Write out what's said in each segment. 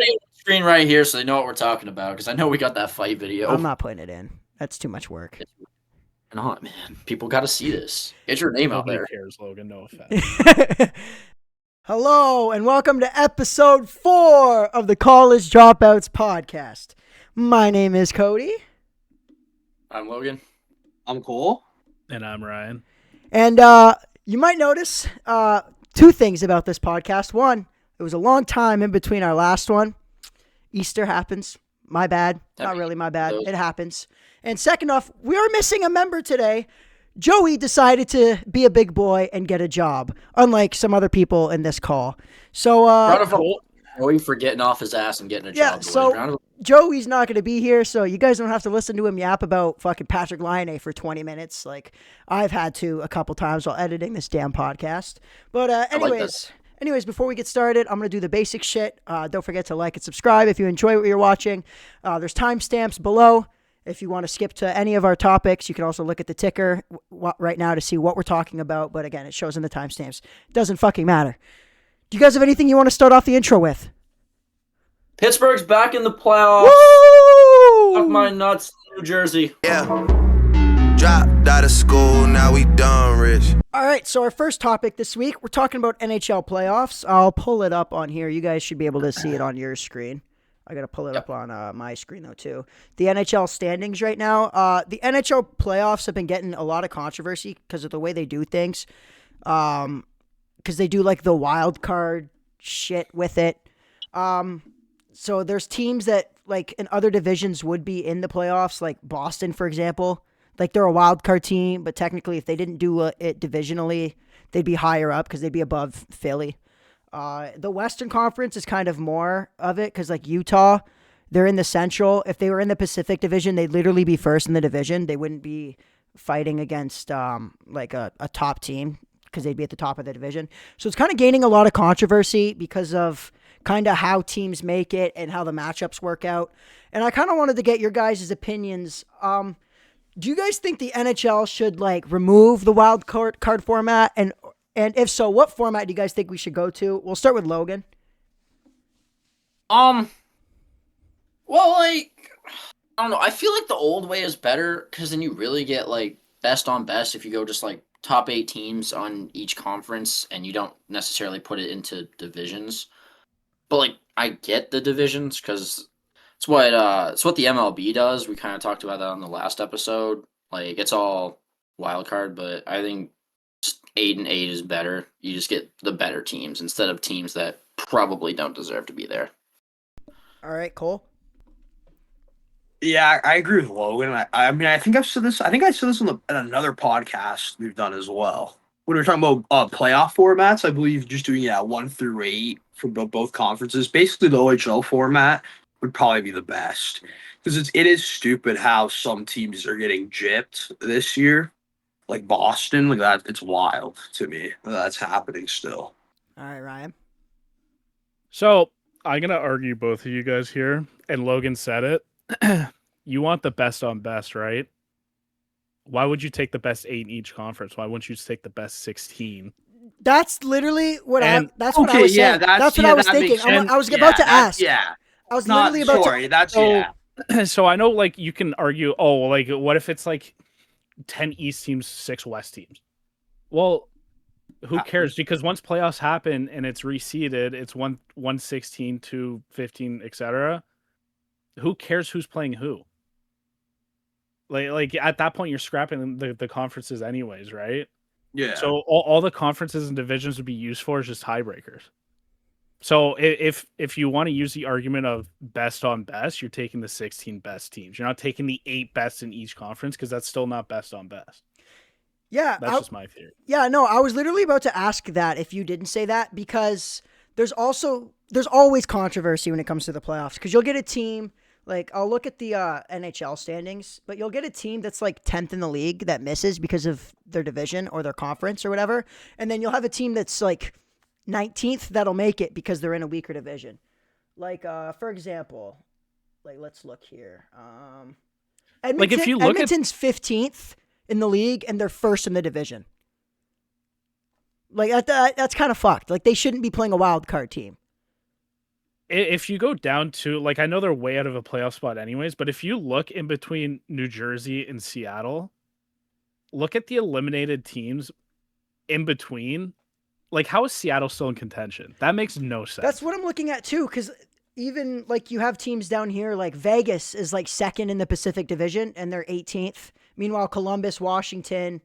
putting it on the screen right here so they know what we're talking about, because I know we got that fight video. I'm not putting it in. That's too much work. It's not, man. People got to see this. Get your name out Nobody there. cares, Logan. No offense. Hello, and welcome to episode 4 of the College Dropouts podcast. My name is Cody. I'm Logan. I'm Cole. And I'm Ryan. And you might notice two things about this podcast. One, it was a long time in between our last one. Easter happens. My bad. Not really my bad. It happens. And second off, we are missing a member today. Joey decided to be a big boy and get a job, unlike some other people in this call. So, Joey for getting off his ass and getting a yeah, job. So Joey's not going to be here, so you guys don't have to listen to him yap about fucking Patrick Laine for 20 minutes like I've had to a couple times while editing this damn podcast. But anyways, before we get started, I'm going to do the basic shit. Don't forget to like and subscribe if you enjoy what you're watching. There's timestamps below. If you want to skip to any of our topics, you can also look at the ticker right now to see what we're talking about. But again, it shows in the timestamps. It doesn't fucking matter. Do you guys have anything you want to start off the intro with? Pittsburgh's back in the playoffs. Woo! Fuck my nuts, New Jersey. Yeah. Dropped out of school, now we done rich. All right, so our first topic this week, we're talking about NHL playoffs. I'll pull it up on here. You guys should be able to see it on your screen. I got to pull it up on my screen, though, too. The NHL standings right now. The NHL playoffs have been getting a lot of controversy because of the way they do things. Because they do, like, the wild card shit with it. So there's teams that, like, in other divisions would be in the playoffs, like Boston, for example. Like, they're a wild card team, but technically if they didn't do it divisionally, they'd be higher up because they'd be above Philly. The Western Conference is kind of more of it because, like, Utah, they're in the Central. If they were in the Pacific Division, they'd literally be first in the division. They wouldn't be fighting against, like, a top team because they'd be at the top of the division. So it's kind of gaining a lot of controversy because of kind of how teams make it and how the matchups work out. And I kind of wanted to get your guys' opinions. Do you guys think the NHL should, like, remove the wild card format? And if so, what format do you guys think we should go to? We'll start with Logan. Well, like, I don't know. I feel like the old way is better because then you really get, like, best on best if you go just, like, top 8 teams on each conference and you don't necessarily put it into divisions. But, like, I get the divisions because it's what the MLB does. We kind of talked about that on the last episode. Like, it's all wild card, but I think 8-8 is better. You just get the better teams instead of teams that probably don't deserve to be there. All right, Cole. Yeah, I agree with Logan. I mean, I think I've said this. I think I said this on another podcast we've done as well. When we were talking about playoff formats, I believe just doing 1 through 8 for both conferences. Basically, the OHL format would probably be the best because it is stupid how some teams are getting gypped this year. Like Boston, like that, it's wild to me that's happening still. All right, Ryan. So I'm going to argue both of you guys here. And Logan said it. You want the best on best, right? Why would you take the best 8 in each conference? Why wouldn't you just take the best 16? That's literally what I was Okay, saying. That's what I was thinking. I was about to ask. Yeah. I was literally about to. So I know, like, you can argue, oh, like, what if it's like 10 East teams, 6 West teams? Well, who cares? Because once playoffs happen and it's reseeded, it's 116, 215, etc. Who cares who's playing who? Like at that point, you're scrapping the conferences anyways, right? Yeah. So all the conferences and divisions would be used for is just tiebreakers. So if you want to use the argument of best on best, you're taking the 16 best teams. You're not taking the 8 best in each conference because that's still not best on best. Yeah. That's just my theory. Yeah, no, I was literally about to ask that if you didn't say that because there's always controversy when it comes to the playoffs because you'll get a team, like I'll look at the NHL standings, but you'll get a team that's like 10th in the league that misses because of their division or their conference or whatever. And then you'll have a team that's like 19th that'll make it because they're in a weaker division. Like, for example, like let's look here. Edmonton's 15th in the league and they're first in the division. Like that's kind of fucked. Like they shouldn't be playing a wild card team. if you go down to, like, I know they're way out of a playoff spot anyways, but if you look in between New Jersey and Seattle, look at the eliminated teams in between. Like, how is Seattle still in contention? That makes no sense. That's what I'm looking at too, because even like you have teams down here, like Vegas is like second in the Pacific Division and they're 18th. Meanwhile, Columbus, Washington,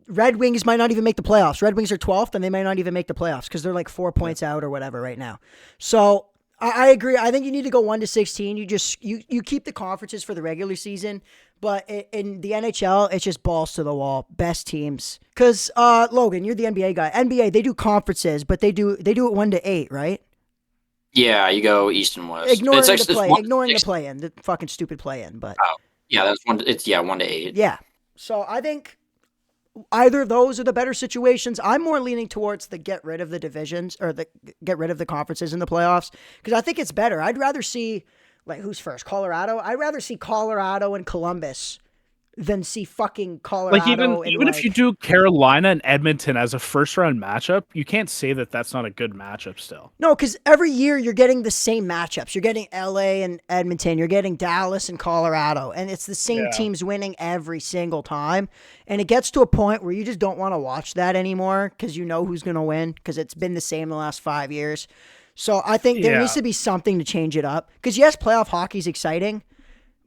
Red Wings might not even make the playoffs. Red Wings are 12th and they might not even make the playoffs because they're like 4 points out or whatever right now. So I agree. I think you need to go 1-16. You keep the conferences for the regular season, but in the NHL, it's just balls to the wall. Best teams. Because Logan, you're the NBA guy. NBA, they do conferences, but they do it 1-8, right? Yeah, you go East and West. Ignoring It's the actually- play, it's ignoring the 1-6. play-in, the fucking stupid play-in. But Yeah, that's 1-8. yeah, so I think either of those are the better situations. I'm more leaning towards the get rid of the divisions or the get rid of the conferences in the playoffs because I think it's better. I'd rather see like who's first, Colorado. I'd rather see Colorado and Columbus than see fucking Colorado. Like, even if you do Carolina and Edmonton as a first round matchup, you can't say that that's not a good matchup still. No, because every year you're getting the same matchups. You're getting LA and Edmonton. You're getting Dallas and Colorado. And it's the same teams winning every single time. And it gets to a point where you just don't want to watch that anymore because you know who's going to win because it's been the same the last 5 years. So I think there needs to be something to change it up. Because yes, playoff hockey's exciting.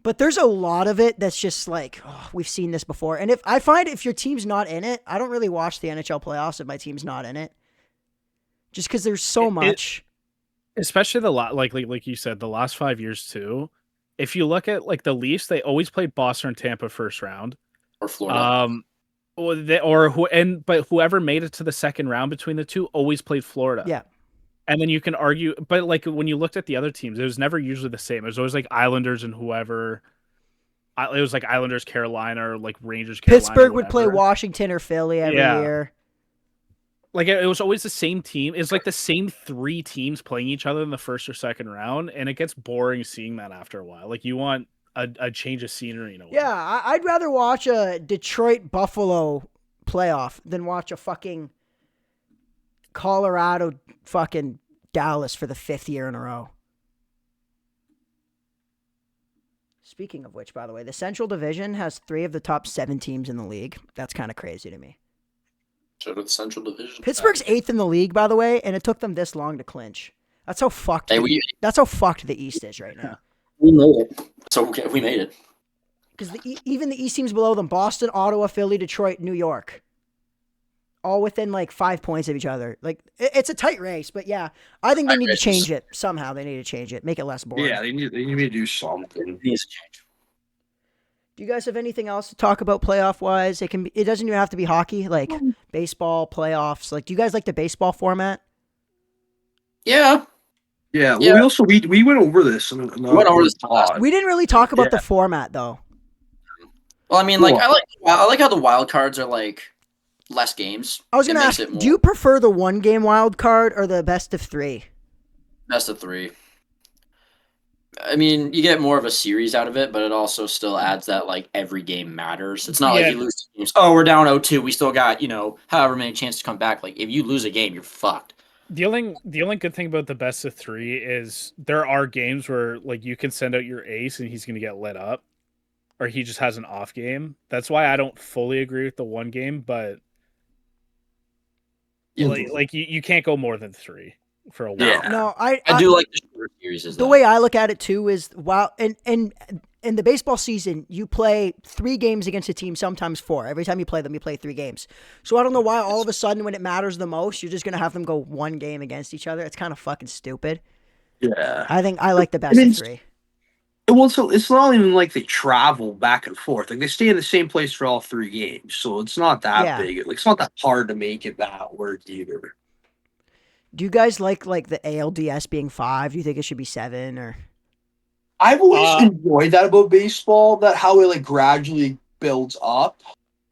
But there's a lot of it that's just like, oh, we've seen this before. And if your team's not in it, I don't really watch the NHL playoffs if my team's not in it. Just because there's so much. Especially like you said, the last 5 years too. If you look at like the Leafs, they always played Boston and Tampa first round. Or Florida. But whoever made it to the second round between the two always played Florida. Yeah. And then you can argue, but like when you looked at the other teams, it was never usually the same. It was always like Islanders and whoever. It was like Islanders, Carolina, or like Rangers, Carolina. Pittsburgh would play Washington or Philly every year. Like it was always the same team. It's like the same three teams playing each other in the first or second round, and it gets boring seeing that after a while. Like you want a change of scenery in a way. Yeah, I'd rather watch a Detroit Buffalo playoff than watch a fucking Colorado fucking Dallas for the 5th year in a row. Speaking of which, by the way, the Central Division has 3 of the top 7 teams in the league. That's kind of crazy to me. So to the Central Division. Pittsburgh's 8th in the league, by the way, and it took them this long to clinch. That's how fucked. That's how fucked the East is right now. We made it. So okay, we made it. Because even the East teams below them: Boston, Ottawa, Philly, Detroit, New York, all within like 5 points of each other. Like it's a tight race, but yeah, I think they need to change it somehow. They need to change it, make it less boring. Yeah, they need to do something. It needs to change. Do you guys have anything else to talk about playoff wise? It doesn't even have to be hockey, like baseball playoffs. Like, do you guys like the baseball format? Yeah. Yeah. Well, we also we went over this. We went over this last. We didn't really talk about the format though. Well, I mean, like I like how the wild cards are like less games. I was gonna ask, do you prefer the 1 game wild card or the best of 3? Best of 3. I mean, you get more of a series out of it, but it also still adds that like every game matters. It's not like you lose games. Oh, we're down 0-2. We still got, however many chances to come back. Like if you lose a game, you're fucked. The only good thing about the best of 3 is there are games where like you can send out your ace and he's going to get lit up, or he just has an off game. That's why I don't fully agree with the 1 game, but like you can't go more than 3 for a while. Yeah. No, I do like the shorter series. The way I look at it too is in the baseball season, you play 3 games against a team, sometimes 4. Every time you play them, you play 3 games. So I don't know why all of a sudden when it matters the most, you're just going to have them go 1 game against each other. It's kind of fucking stupid. Yeah. I think I like the best of 3. Well, it's not even like they travel back and forth. Like they stay in the same place for all 3 games, so it's not that big. Like it's not that hard to make it that work either. Do you guys like the ALDS being 5? Do you think it should be 7 or? I've always enjoyed that about baseball, that how it like gradually builds up.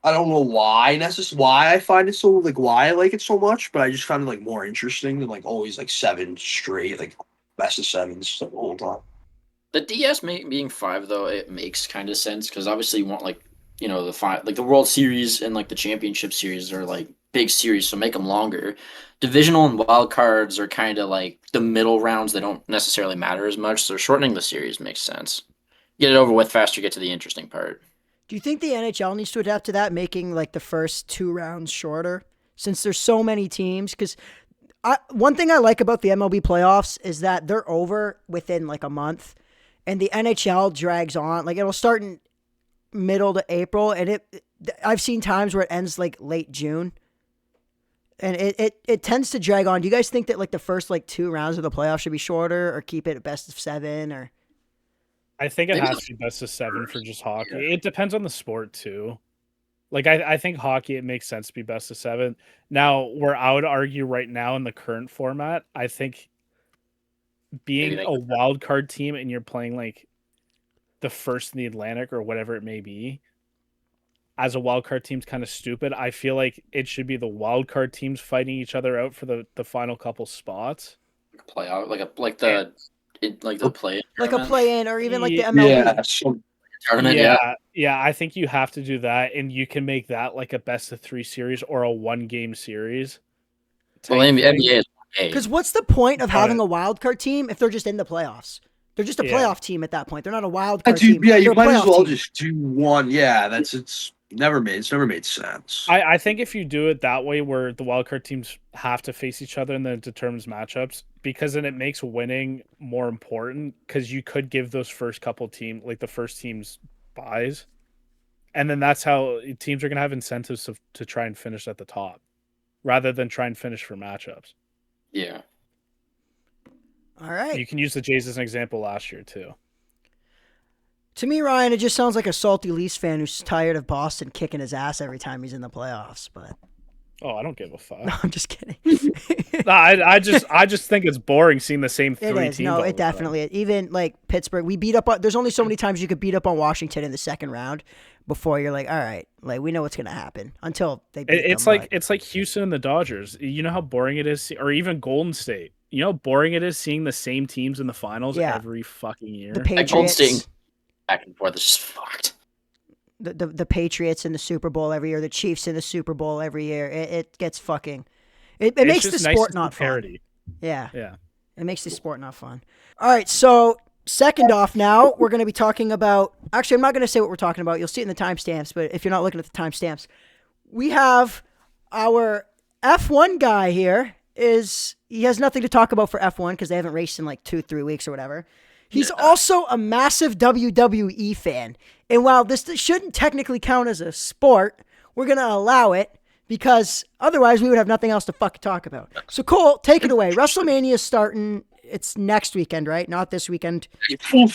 I don't know why. That's just why I find it so why I like it so much. But I just find it like more interesting than like always like 7 straight, like best of 7s the whole time. The DS being 5 though, it makes kind of sense because obviously you want like the 5, like the World Series and like the Championship Series are like big series, so make them longer. Divisional and wild cards are kind of like the middle rounds. They don't necessarily matter as much, so shortening the series makes sense. Get it over with faster, get to the interesting part. Do you think the NHL needs to adapt to that, making like the first 2 rounds shorter, since there's so many teams? Because one thing I like about the MLB playoffs is that they're over within like a month, and the NHL drags on. Like it'll start in middle to April, and I've seen times where it ends like late June, and it tends to drag on. Do you guys think that like the first like 2 rounds of the playoffs should be shorter, or keep it at best of 7, or? I think it Maybe has to be best of 7 for just hockey. It depends on the sport too. Like I think hockey, it makes sense to be best of 7. Now, where I would argue right now in the current format, I think being Maybe a wild card team and you're playing like the first in the Atlantic or whatever it may be, as a wild card team's kind of stupid. I feel like it should be the wild card teams fighting each other out for the final couple spots. play out like the play Like a tournament. play-in, or even like the MLB. Yeah, so Tournament, Yeah, I think you have to do that, and you can make that like a best of 3 series or a 1-game series. Well, type thing. NBA is Because what's the point of having a wild card team if they're just in the playoffs? They're just a Yeah. playoff team at that point. They're not a wild card dude, team. yeah, you They're a might as playoff well team. just do one. Yeah, it's never made sense. I think if you do it that way, where the wildcard teams have to face each other and then it determines matchups, because then it makes winning more important, because you could give those first couple team, like the first teams, buys, and then that's how teams are going to have incentives to try and finish at the top, rather than try and finish for matchups. Yeah. All right. You can use the Jays as an example last year too. To me, Ryan, it just sounds like a salty Leafs fan who's tired of Boston kicking his ass every time he's in the playoffs. But Oh, I don't give a fuck. no, I'm just kidding. No, I just think it's boring seeing the same 3 It is. teams. No, all it the time. definitely is. Even like Pittsburgh, we beat up on. There's only so many times you could beat up on Washington in the second round before you're like, all right, like we know what's gonna happen until they. Beat It's them, like it's like Houston and the Dodgers. You know how boring it is, or even Golden State. You know how boring it is seeing the same teams in the finals Yeah. every fucking year. the That Golden State Patriots. back and forth is just fucked. The Patriots in the Super Bowl every year, the Chiefs in the Super Bowl every year. It gets fucking. It It's makes the just nice sport to see not fun. parity. Yeah, Yeah. it makes the sport not fun. All right, so second off, now we're going to be talking about. Actually, I'm not going to say what we're talking about. You'll see it in the timestamps, but if you're not looking at the timestamps, we have our F1 guy here. He has nothing to talk about for F1 because they haven't raced in like 2-3 weeks or whatever. He's also a massive WWE fan. And while this shouldn't technically count as a sport, we're going to allow it because otherwise we would have nothing else to fucking talk about. So Cole, take it away. WrestleMania is starting. It's next weekend, right? Not this weekend.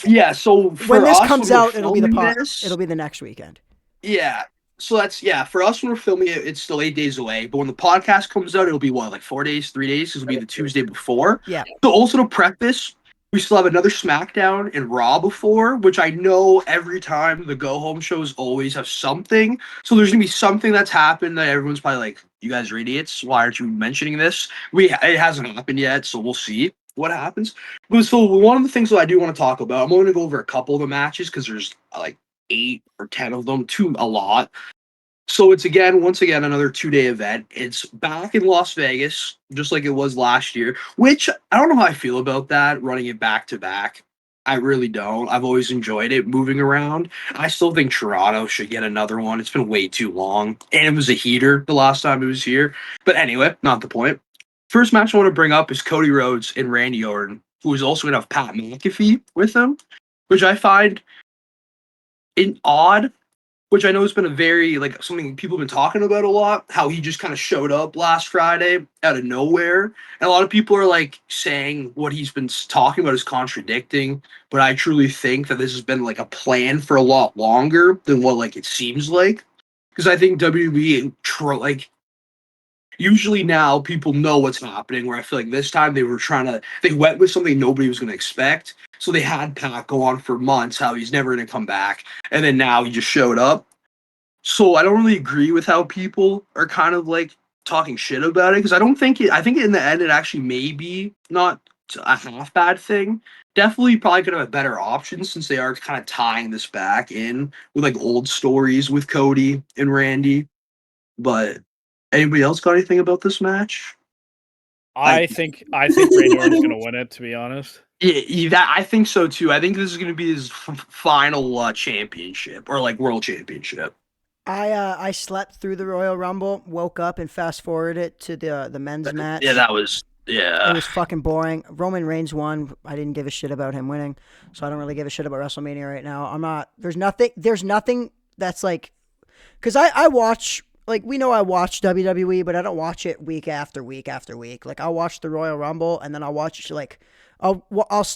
Yeah, so for When this us, comes when we're out, it'll be the filming pot. this- It'll be the next weekend. Yeah. So that's for us when we're filming it, it's still 8 days away. But when the podcast comes out, it'll be what, like 4 days, 3 days? Because it'll be the Tuesday before. Yeah. So also to preface, we still have another SmackDown and Raw before, which I know every time the go home shows always have something. So there's gonna be something that's happened that everyone's probably like, "You guys are idiots. Why aren't you mentioning this?" It hasn't happened yet, so we'll see what happens. But so one of the things that I do want to talk about, I'm only gonna go over a couple of the matches because there's like 8 or 10 of them, a lot. So it's once again, another 2-day event. It's back in Las Vegas, just like it was last year, which I don't know how I feel about that, running it back to back. I really don't. I've always enjoyed it moving around. I still think Toronto should get another one. It's been way too long. And it was a heater the last time it was here. But anyway, not the point. First match I want to bring up is Cody Rhodes and Randy Orton, who is also going to have Pat McAfee with them, which I find odd, which I know has been a very, like, something people have been talking about a lot, how he just kind of showed up last Friday out of nowhere. And a lot of people are, like, saying what he's been talking about is contradicting, but I truly think that this has been, like, a plan for a lot longer than what, like, it seems like. Because I think WWE, like, usually now people know what's happening, where I feel like this time they went with something nobody was going to expect. So they had Pat go on for months how he's never going to come back. And then now he just showed up. So I don't really agree with how people are kind of like talking shit about it. Because I think in the end it actually may be not a half bad thing. Definitely probably could have a better option since they are kind of tying this back in with like old stories with Cody and Randy. But Anybody else got anything about this match? I think Randy Orton's gonna win it. To be honest. Yeah, I think so too. I think this is going to be his final championship or like world championship. I slept through the Royal Rumble, woke up and fast forwarded it to the men's match. Yeah, that was It was fucking boring. Roman Reigns won. I didn't give a shit about him winning, so I don't really give a shit about WrestleMania right now. I'm not. There's nothing that's like, because I watch, like, we know I watch WWE, but I don't watch it week after week after week. Like, I'll watch the Royal Rumble and then I'll watch, like, I'll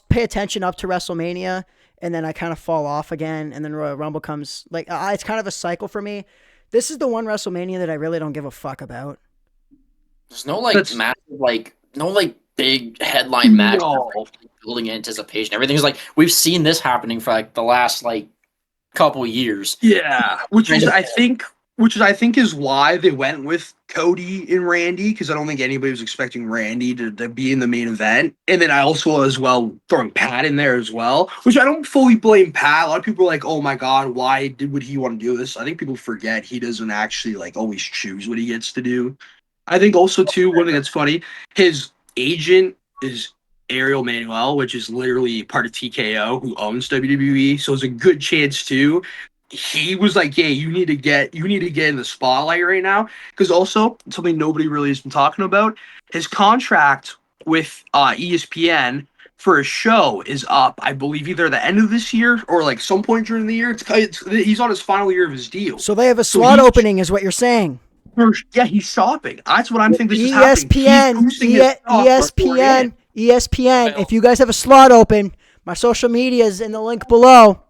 pay attention up to WrestleMania and then I kind of fall off again, and then Royal Rumble comes. Like, it's kind of a cycle for me. This is the one WrestleMania that I really don't give a fuck about. There's no massive big headline match building anticipation. Everything's like, we've seen this happening for like the last like couple years. Yeah, which I think is why they went with Cody and Randy, because I don't think anybody was expecting Randy to be in the main event. And then I also as well throwing Pat in there as well, which I don't fully blame Pat. A lot of people are like, oh my God, why would he want to do this? I think people forget he doesn't actually like always choose what he gets to do. I think also too, one thing that's funny, his agent is Ariel Manuel, which is literally part of TKO, who owns WWE. So it's a good chance too. He was like, "Yeah, you need to get in the spotlight right now." Because also something nobody really has been talking about, his contract with ESPN for a show is up. I believe either the end of this year or like some point during the year. He's on his final year of his deal. So they have a slot opening, is what you're saying? Yeah, he's shopping. That's what I'm thinking. This is happening. ESPN. If you guys have a slot open, my social media is in the link below.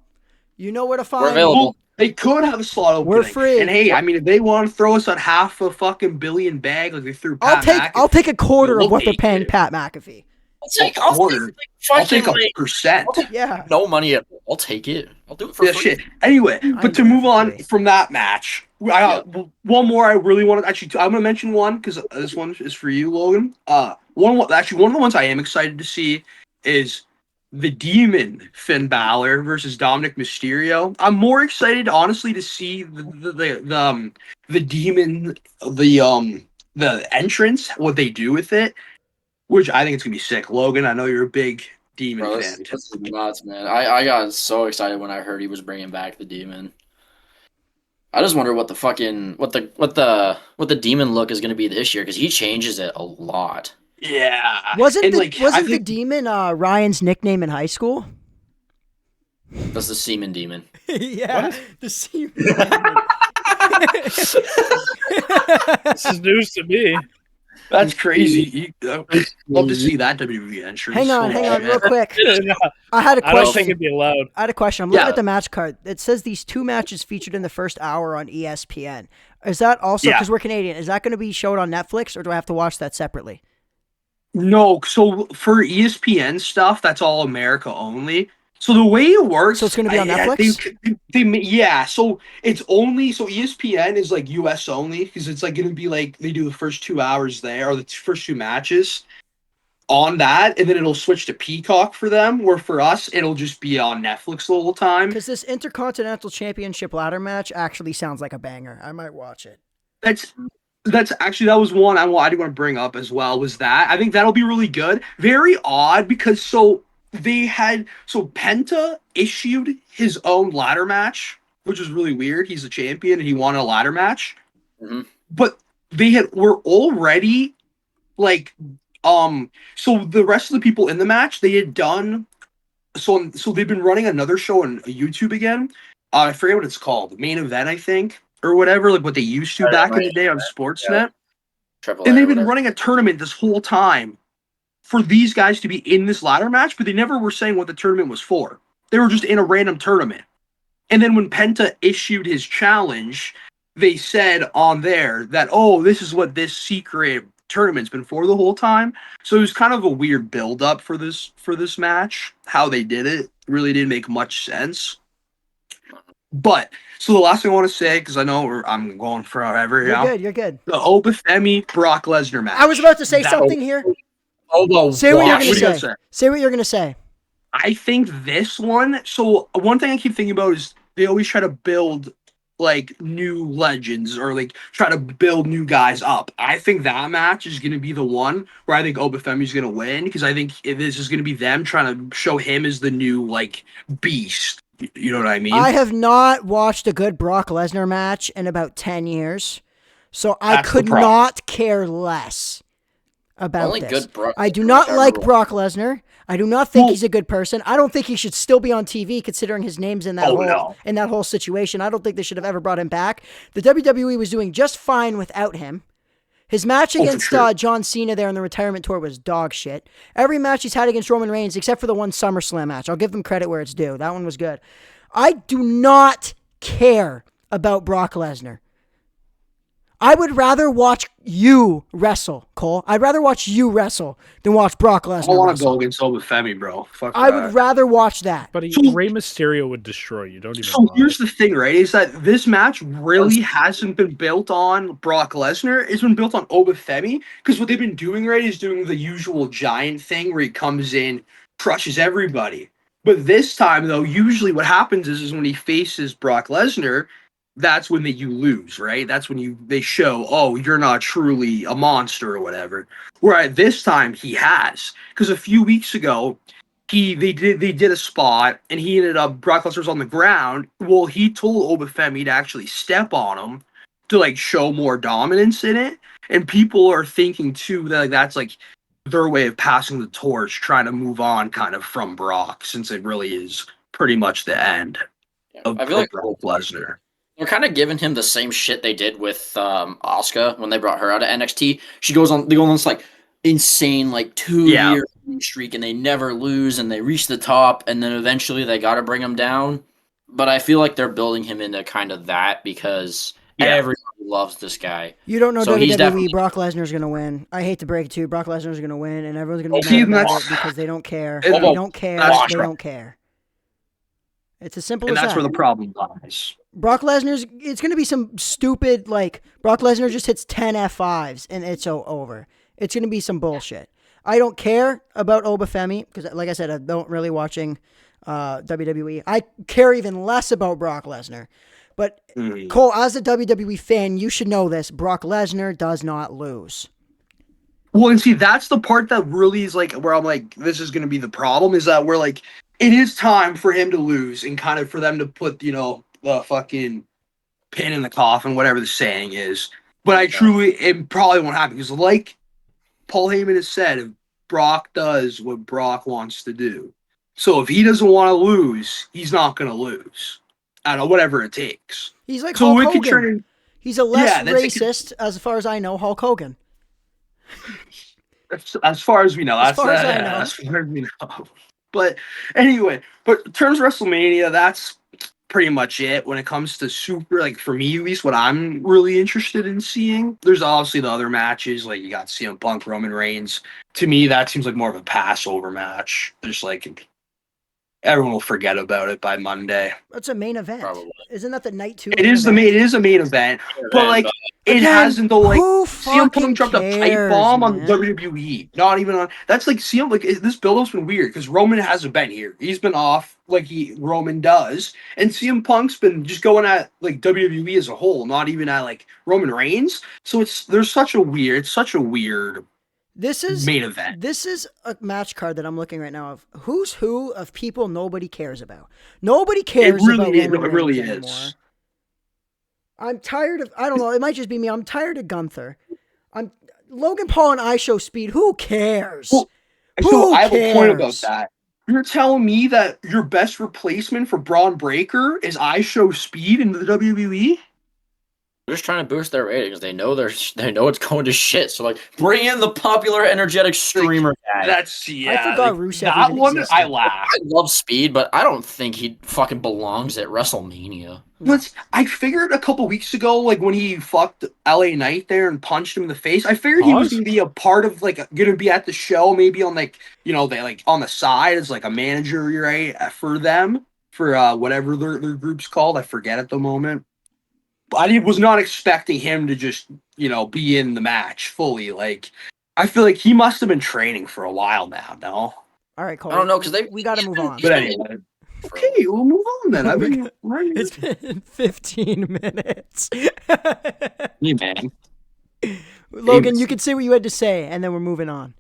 You know where to find. We're available. Well, they could have a slot opening. We're free. And hey, I mean, if they want to throw us at half a fucking billion bag like they threw Pat McAfee, I'll take a quarter of what they're paying Pat McAfee. I'll take a percent. Yeah. No money. I'll take it. I'll do it for free. Shit. Anyway, but to move on from that match, I got one more I really wanted. Actually, I'm going to mention one because this one is for you, Logan. One of the ones I am excited to see is the Demon Finn Balor versus Dominic Mysterio. I'm more excited, honestly, to see the Demon, the entrance, what they do with it, which I think it's gonna be sick. Logan, I know you're a big Demon fan. This is nuts, man. I got so excited when I heard he was bringing back the Demon. I just wonder what the fucking what the Demon look is gonna be this year, because he changes it a lot. Yeah. Wasn't the Demon Ryan's nickname in high school? That's the Semen Demon. Yeah, what? The Semen Demon. This is news to me. That's crazy. Love to see that WWE entrance. Hang on, real quick. I had a question. I don't think it'd be allowed. I had a question. I'm looking at the match card. It says these two matches featured in the first hour on ESPN. Is that also, because we're Canadian, is that going to be shown on Netflix, or do I have to watch that separately? No, so for ESPN stuff, that's all America only. So the way it works, so it's going to be on Netflix. So it's only ESPN is like US only, because it's like going to be like they do the first 2 hours there, or the first two matches on that, and then it'll switch to Peacock for them. Where for us, it'll just be on Netflix the whole time. Because this Intercontinental Championship ladder match actually sounds like a banger. I might watch it. That's actually, that was one I did want to bring up as well, was that I think that'll be really good. Very odd, because Penta issued his own ladder match, which is really weird. He's a champion and he wanted a ladder match. Mm-hmm. But were already like, so the rest of the people in the match, they had done, so they've been running another show on YouTube again. I forget what it's called, Main Event, I think, or whatever, like what they used to back in the day on Sportsnet. And they've been running a tournament this whole time for these guys to be in this ladder match, but they never were saying what the tournament was for. They were just in a random tournament. And then when Penta issued his challenge, they said on there that, oh, this is what this secret tournament's been for the whole time. So it was kind of a weird build-up for this match. How they did it really didn't make much sense. But, so the last thing I want to say, because I know I'm going forever. You're good. The Obafemi Brock Lesnar match. I was about to say something here. Say what you're going to say. Say what you're going to say. I think this one, so one thing I keep thinking about is they always try to build like new legends or like try to build new guys up. I think that match is going to be the one where I think Obafemi's going to win because I think this is going to be them trying to show him as the new like beast. You know what I mean? I have not watched a good Brock Lesnar match in about 10 years, so I That's the could problem. not care less about Only this. good Brock I do Lesnar not ever like was. Brock Lesnar. I do not think he's a good person. I don't think he should still be on TV considering his name's in that in that whole situation. I don't think they should have ever brought him back. The WWE was doing just fine without him. His match against John Cena there on the retirement tour was dog shit. Every match he's had against Roman Reigns, except for the one SummerSlam match. I'll give them credit where it's due. That one was good. I do not care about Brock Lesnar. I would rather watch you wrestle, Cole. I'd rather watch you wrestle than watch Brock Lesnar I want to wrestle. go against Obafemi, bro. Fuck I that. would rather watch that. But So- Rey Mysterio would destroy you. Don't even. So bother. here's the thing, right? Is that this match really hasn't been built on Brock Lesnar. It's been built on Obafemi because what they've been doing, right, is doing the usual giant thing where he comes in, crushes everybody. But this time, though, usually what happens is when he faces Brock Lesnar, that's when you lose, right? That's when they show, oh, you're not truly a monster or whatever. Where this time he has, because a few weeks ago they did a spot and he ended up Brock Lesnar's on the ground. Well, he told Obafemi to actually step on him to like show more dominance in it, and people are thinking too that like, that's like their way of passing the torch, trying to move on kind of from Brock, since it really is pretty much the end of I feel like Brock Lesnar. they're kind of giving him the same shit they did with Asuka when they brought her out of NXT. They go on this like insane like 2-year streak and they never lose and they reach the top and then eventually they got to bring him down. But I feel like they're building him into kind of that because everybody loves this guy. You don't know So he's WWE. definitely- Brock Lesnar's going to win. I hate to break it to you. Brock Lesnar's going to win, and everyone's going to be mad about it because they don't care. They don't care. They don't care. It's as simple as that. And that's where the problem lies. Brock Lesnar's, it's going to be some stupid, like, Brock Lesnar just hits 10 F5s and it's over. It's going to be some bullshit. I don't care about Obafemi because, like I said, I don't really watching WWE. I care even less about Brock Lesnar. But, Cole, as a WWE fan, you should know this. Brock Lesnar does not lose. Well, and see, that's the part that really is like where I'm like, this is going to be the problem, is that we're like, it is time for him to lose and kind of for them to put, the fucking pin in the coffin, whatever the saying is. But I truly, it probably won't happen because like Paul Heyman has said, if Brock does what Brock wants to do. So if he doesn't want to lose, he's not going to lose. I don't know, whatever it takes. He's like So Hulk it could Hogan. turn in, He's a less that's- racist, as far as I know, Hulk Hogan. as far as we know. As far as I know. As far as we know. But anyway, but in terms of WrestleMania, that's pretty much it when it comes to super, like for me at least, what I'm really interested in seeing. There's obviously the other matches, like you got CM Punk, Roman Reigns. To me, that seems like more of a Passover match. Just like everyone will forget about it by Monday. That's a main event. Probably. Isn't that the night two? It is it is a main event, but like it Again, hasn't though. Like who CM fucking Punk dropped a pipe cares, bomb on man? WWE. Not even on. That's like CM. Like this build-up's been weird because Roman hasn't been here. He's been off like Roman does, and CM Punk's been just going at like WWE as a whole, not even at like Roman Reigns. So it's such a weird This is main event. This is a match card that I'm looking right now of who's who of people nobody cares about. Nobody cares about Roman Reigns anymore. I'm tired of. I don't know. It might just be me. I'm tired of Gunther. Logan Paul and I Show Speed. Who cares? Well, Who so I have a point about cares? that. You're telling me that your best replacement for Braun Breaker is I Show Speed in the WWE? They're just trying to boost their ratings. They know it's going to shit. So like, bring in the popular, energetic streamer guy. That's I forgot Rusev that even one. existed. I laugh. I love Speed, but I don't think he fucking belongs at WrestleMania. But I figured a couple weeks ago, like when he fucked LA Knight there and punched him in the face, I figured he was gonna be a part of like gonna be at the show, maybe on like they like on the side as like a manager, right, for them for whatever their group's called. I forget at the moment. I was not expecting him to just be in the match fully. Like I feel like he must have been training for a while now. No, All right, Cole. I don't know because we got to move on. but anyway, for. Okay, we'll move on then. I've been It's been 15 minutes. Hey, man. Logan, you can say what you had to say, and then we're moving on.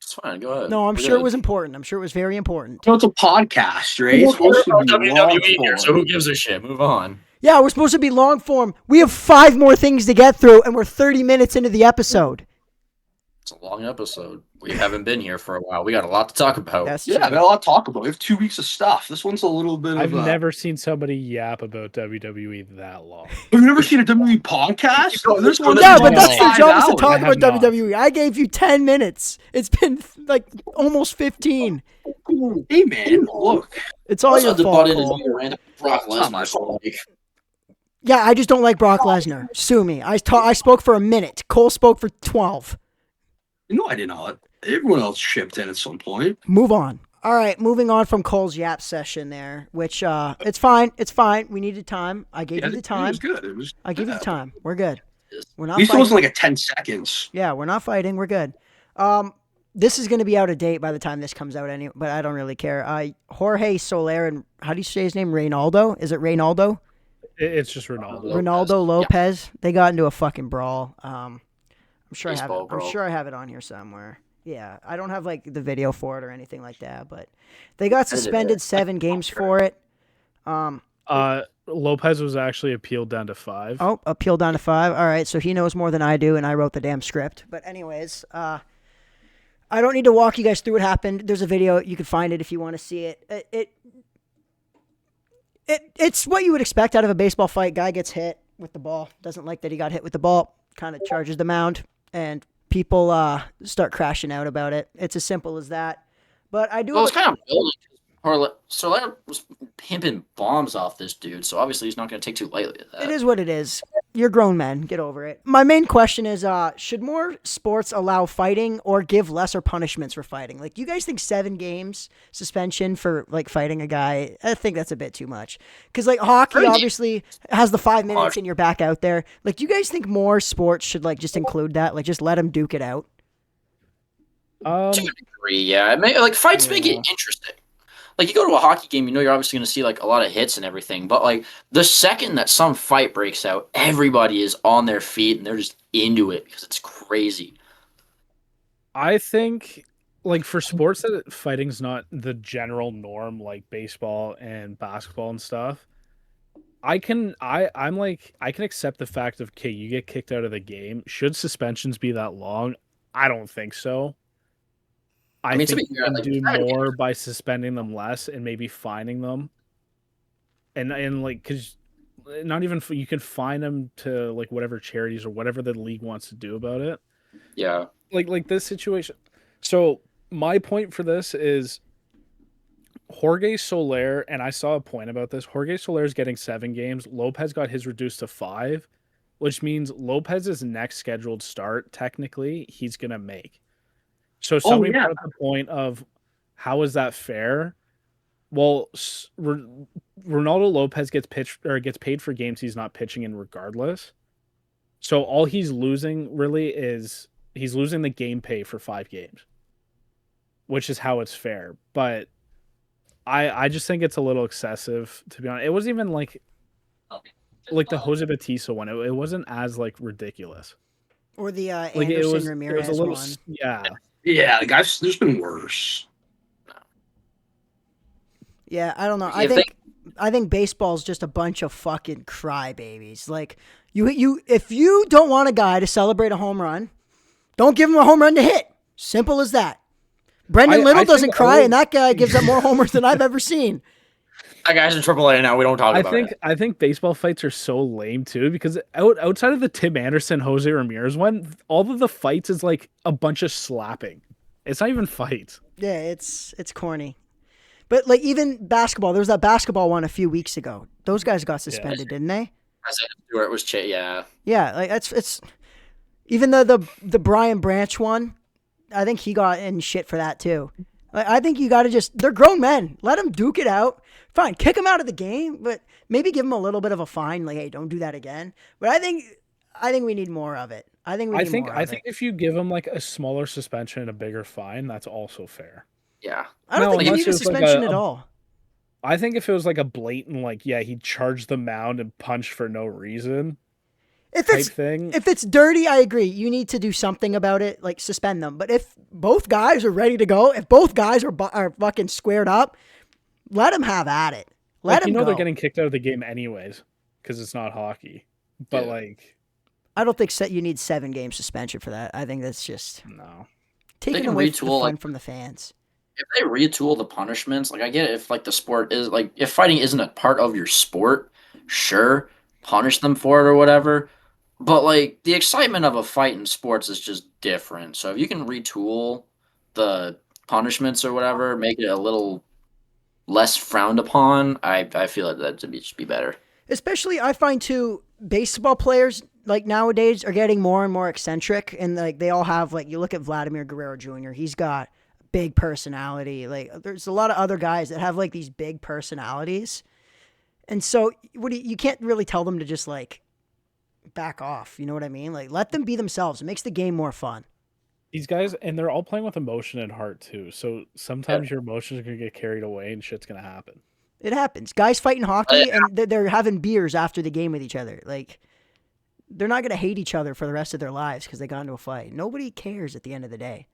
It's fine. Go ahead. No, I'm We're sure it good. was important. I'm sure it was very important. So it's a podcast, right? It's supposed to be long form. So who gives a shit? Move on. Yeah, we're supposed to be long form. We have 5 more things to get through, and we're 30 minutes into the episode. It's a long episode. We haven't been here for a while. We got a lot to talk about. That's true. Yeah, I got a lot to talk about. We have 2 weeks of stuff. This one's a little bit I've of. never seen somebody yap about WWE that long. Have you never seen a WWE podcast? Go- This go one's to Yeah, the but that's mall. your 5 job is to hours. talk I about have not. WWE. I gave you 10 minutes. It's been like almost 15. Hey, man, look. It's all Also, your the fault, butt in is Cole. you ran to Brock It's not my Lesnar. So fault. like, Yeah, I just don't like Brock Lesnar. Sue me. I spoke for a minute. Cole spoke for 12. No, I did not. Everyone else shipped in at some point. Move on. All right, moving on from Cole's yap session there, which it's fine. It's fine. We needed time. I gave you the It time. was good. It was. I gave you the time. We're good. We're At not least it fighting. wasn't like a 10 seconds. Yeah, we're not fighting. We're good. This is going to be out of date by the time this comes out, but I don't really care. Jorge Soler and how do you say his name? Reynaldo? Is it Reynaldo? It's just Ronaldo. Ronaldo Lopez. They got into a fucking brawl. I'm sure I have it. Baseball I'm brawl. sure I have it on here somewhere. Yeah, I don't have like the video for it or anything like that, but they got suspended 7 games for it. Lopez was actually appealed down to 5. Oh, appeal down to 5. All right, so he knows more than I do, and I wrote the damn script. But anyways, I don't need to walk you guys through what happened. There's a video. You can find it if you want to see it. It's what you would expect out of a baseball fight. Guy gets hit with the ball. Doesn't like that he got hit with the ball. Kind of charges the mound, and people start crashing out about it. It's as simple as that. But I do. well, it's kind of building. Soler was pimping bombs off this dude, so obviously he's not going to take too lightly at that. It is what it is. You're grown men. Get over it. My main question is, should more sports allow fighting or give lesser punishments for fighting? Like, you guys think 7 games suspension for, like, fighting a guy? I think that's a bit too much. Because, like, hockey Crazy. obviously has the 5 minutes Much. and you're back out there. Like, do you guys think more sports should, like, just include that? Like, just let them duke it out? To a degree, yeah. Like fights make it interesting. Like you go to a hockey game, you know you're obviously going to see like a lot of hits and everything, but like the second that some fight breaks out, everybody is on their feet and they're just into it because it's crazy. I think, like, for sports that fighting's not the general norm, like baseball and basketball and stuff, I can accept the fact of, okay, you get kicked out of the game. Should suspensions be that long? I don't think so. I mean, to think be you fair, can like, do try to get- more by suspending them less and maybe fining them. And like, because not even you can fine them to like whatever charities or whatever the league wants to do about it. Yeah. Like this situation. So my point for this is Jorge Soler, and I saw a point about this. Jorge Soler is getting 7 games. Lopez got his reduced to 5, which means Lopez's next scheduled start, technically, he's gonna make. So somebody yeah. brought up the point of how is that fair? Well, Ronaldo Lopez gets paid for games he's not pitching in regardless. So all he's losing really is he's losing the game pay for 5 games, which is how it's fair. But I just think it's a little excessive, to be honest. It wasn't even like the Jose Bautista one. It wasn't as like ridiculous. Or the Like Anderson it Ramirez was a little one? yeah. Yeah, like there's been worse. Yeah, I don't know. Yeah, I think baseball's just a bunch of fucking crybabies. Like you if you don't want a guy to celebrate a home run, don't give him a home run to hit. Simple as that. Brendan Little I doesn't think cry, and that guy gives up more homers than I've ever seen. That guy's in AAA now. We don't talk about it. I think baseball fights are so lame too because outside of the Tim Anderson Jose Ramirez one, all of the fights is like a bunch of slapping. It's not even fights. Yeah, it's corny. But like even basketball, there was that basketball one a few weeks ago. Those guys got suspended, didn't they? Isaiah Stewart was yeah. Yeah, like it's even the Brian Branch one. I think he got in shit for that too. Like, I think you got to they're grown men. Let them duke it out. Fine, kick them out of the game, but maybe give them a little bit of a fine. Like, hey, don't do that again. But I think we need more of it. I think if you give them like a smaller suspension and a bigger fine, that's also fair. Yeah. I don't No, think you unless need a it's like suspension at all. I think if it was like a blatant, like, yeah, he charged the mound and punched for no reason If type it's thing. if it's dirty, I agree. You need to do something about it, like suspend them. But if both guys are ready to go, if both guys are fucking squared up, let them have at it. Let them go. They're getting kicked out of the game anyways because it's not hockey. But like, I don't think you need 7-game suspension for that. I think that's just no. taking can away the retool, fun like, from the fans. If they retool the punishments, like I get it if like the sport is like if fighting isn't a part of your sport, sure, punish them for it or whatever. But like the excitement of a fight in sports is just different. So if you can retool the punishments or whatever, make it a little less frowned upon, I feel like that to be just be better. Especially, I find too, baseball players like nowadays are getting more and more eccentric, and like they all have like you look at Vladimir Guerrero Jr. He's got big personality. Like there's a lot of other guys that have like these big personalities, and so you can't really tell them to just like back off. You know what I mean? Like let them be themselves. It makes the game more fun. These guys, and they're all playing with emotion and heart too. So sometimes your emotions are gonna get carried away, and shit's gonna happen. It happens. Guys fighting hockey and they're having beers after the game with each other. Like they're not gonna hate each other for the rest of their lives because they got into a fight. Nobody cares at the end of the day.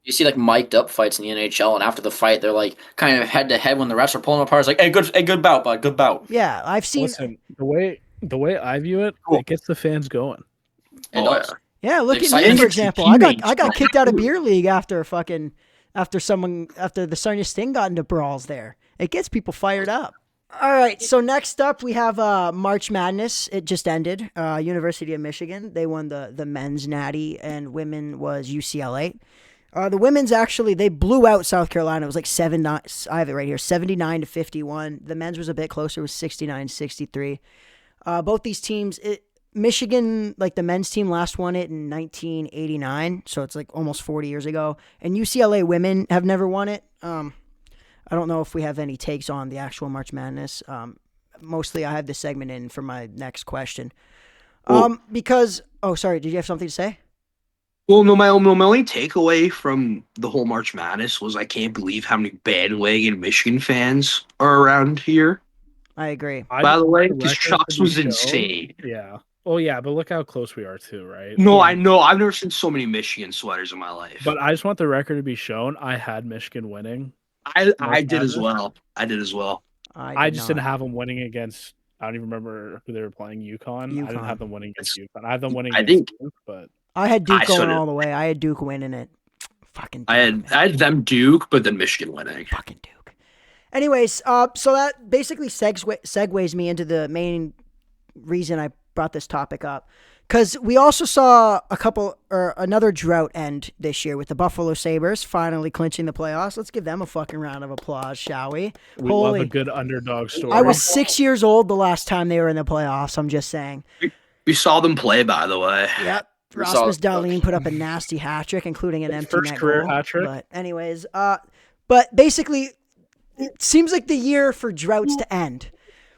You see like mic'd up fights in the NHL, and after the fight, they're like kind of head to head when the refs are pulling them apart. It's like, hey, good bout, bud, good bout. Yeah, I've seen. Listen, the way I view it, it gets the fans going. It does. Yeah, look The at me excitement for gets your example. I teammates got kicked out of beer league after the Sonya Sting got into brawls there. It gets people fired up. All right, so next up we have March Madness. It just ended. University of Michigan, they won the men's natty, and women was UCLA. The women's actually, they blew out South Carolina. It was like 7-9. I have it right here, 79-51. The men's was a bit closer. It was 69-63. Both these teams, Michigan, like the men's team last won it in 1989. So it's like almost 40 years ago. And UCLA women have never won it. I don't know if we have any takes on the actual March Madness. Mostly I have this segment in for my next question. Because, sorry, did you have something to say? Well, no, my only takeaway from the whole March Madness was I can't believe how many bandwagon Michigan fans are around here. I agree. By the way, because Chucks was insane. Yeah. Oh, yeah, but look how close we are, too, right? No, Yeah. I know. I've never seen so many Michigan sweaters in my life. But I just want the record to be shown. I had Michigan winning. I did as well. I did as well. I just didn't have them winning against. I don't even remember who they were playing. UConn. I didn't have them winning against UConn. I had them winning against Duke, but I had Duke going all the way. I had Duke winning it. Fucking Duke, I had them Duke, but then Michigan winning. Fucking Duke. Anyways, so that basically segues me into the main reason I brought this topic up. Because we also saw another drought end this year with the Buffalo Sabres finally clinching the playoffs. Let's give them a fucking round of applause, shall we? We love a good underdog story. I was 6 years old the last time they were in the playoffs. I'm just saying. We saw them play, by the way. Yep. Rasmus Dahlin put up a nasty hat trick, including an empty first net career goal. hat trick. But anyways, but basically, it seems like the year for droughts to end.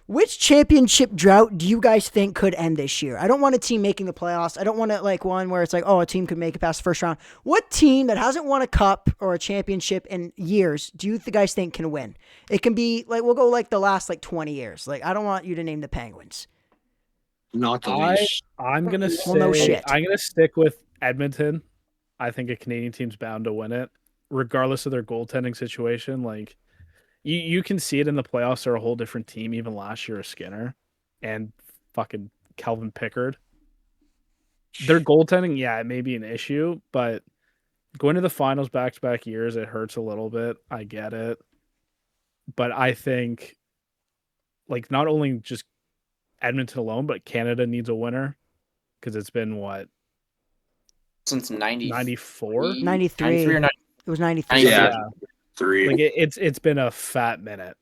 Which championship drought do you guys think could end this year? I don't want a team making the playoffs. I don't want it like one where it's like, oh, a team could make it past the first round. What team that hasn't won a cup or a championship in years do you guys think can win? It can be like, we'll go like the last like 20 years. Like, I don't want you to name the Penguins. Not the least. I'm gonna say no shit. I'm gonna stick with Edmonton. I think a Canadian team's bound to win it, regardless of their goaltending situation. Like you can see it in the playoffs. They're a whole different team. Even last year, Skinner and fucking Calvin Pickard. Their goaltending, yeah, it may be an issue, but going to the finals back-to-back years, it hurts a little bit. I get it, but I think like not only just Edmonton alone, but Canada needs a winner because it's been what since 94? 93 or 90, it was 93. Yeah. 3. Like it's been a fat minute,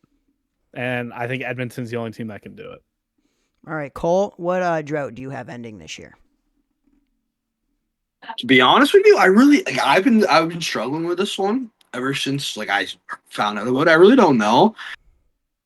and I think Edmonton's the only team that can do it. All right, Cole, what drought do you have ending this year? To be honest with you, I really like. I've been struggling with this one ever since like I found out about it. I really don't know.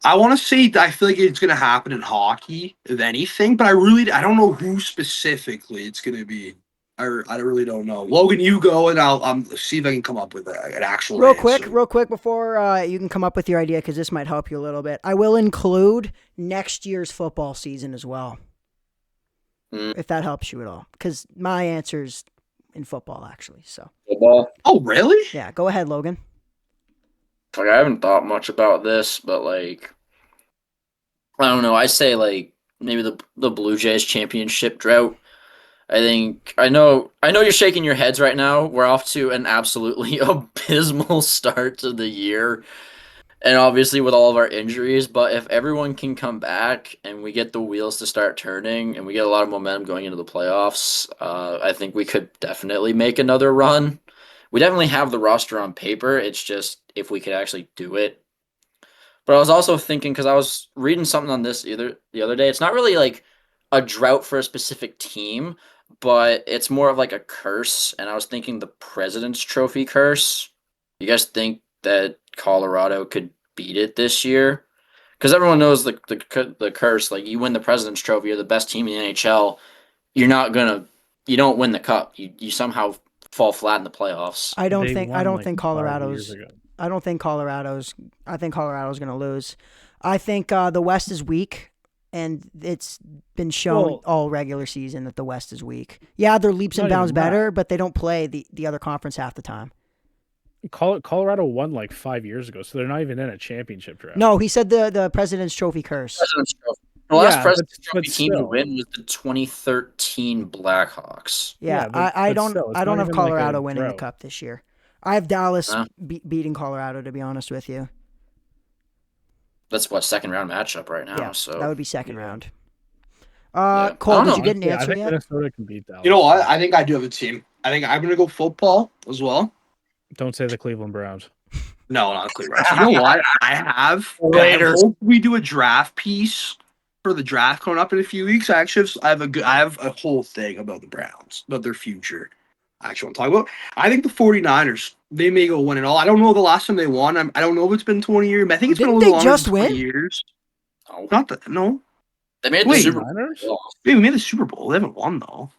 I want to say I feel like it's going to happen in hockey, if anything, but I don't know who specifically it's going to be. I really don't know. Logan, you go, and I'll see if I can come up with an actual Real answer. quick before you can come up with your idea, because this might help you a little bit. I will include next year's football season as well, if that helps you at all. Because my answer's in football, actually. So Football. Oh, really? yeah, go ahead, Logan. Like, I haven't thought much about this, but like, I don't know. I say like maybe the Blue Jays championship drought. I know you're shaking your heads right now. We're off to an absolutely abysmal start to the year. And obviously with all of our injuries, but if everyone can come back and we get the wheels to start turning and we get a lot of momentum going into the playoffs, I think we could definitely make another run. We definitely have the roster on paper. It's just if we could actually do it. But I was also thinking because I was reading something on this either the other day. It's not really like a drought for a specific team, but it's more of like a curse. And I was thinking the President's Trophy curse. You guys think that Colorado could beat it this year? Because everyone knows the curse. Like you win the President's Trophy, you're the best team in the NHL. You're not gonna. You don't win the cup. You somehow fall flat in the playoffs. I They won, don't like, think 5 years Colorado's. ago. I don't think Colorado's. I think Colorado's going to lose. I think the West is weak, and it's been shown Well- all regular season that the West is weak. Yeah, they're leaps and Not even bounds that. better, but they don't play the other conference half the time. Colorado won like 5 years ago, so they're not even in a championship draft. No, he said the President's Trophy curse. President's Trophy. The last Yeah, President's but Trophy team to still. win was the 2013 Blackhawks. Yeah, but I don't still, it's I don't not have even like a Colorado winning the drought. cup this year. I have Dallas Huh? beating Colorado, to be honest with you. That's what second round matchup right now. Yeah, So that would be second Yeah. round. I Cole, don't did know. you get an Honestly, I answer think yet? Minnesota can beat Dallas. You know what? I think I do have a team. I think I'm gonna go football as well. Don't say the Cleveland Browns. No, not Cleveland. You know what? I have. I Raiders. hope we do a draft piece for the draft coming up in a few weeks. I actually I have a whole thing about the Browns, about their future. I actually want to talk about. I think the 49ers, they may go win it all. I don't know the last time they won. I don't know if it's been 20 years. I think it's been a Didn't little they longer just than 20 win? years. No. Not that. No. They made the Wait. Super Niners? Bowl. Wait, we made the Super Bowl. They haven't won though.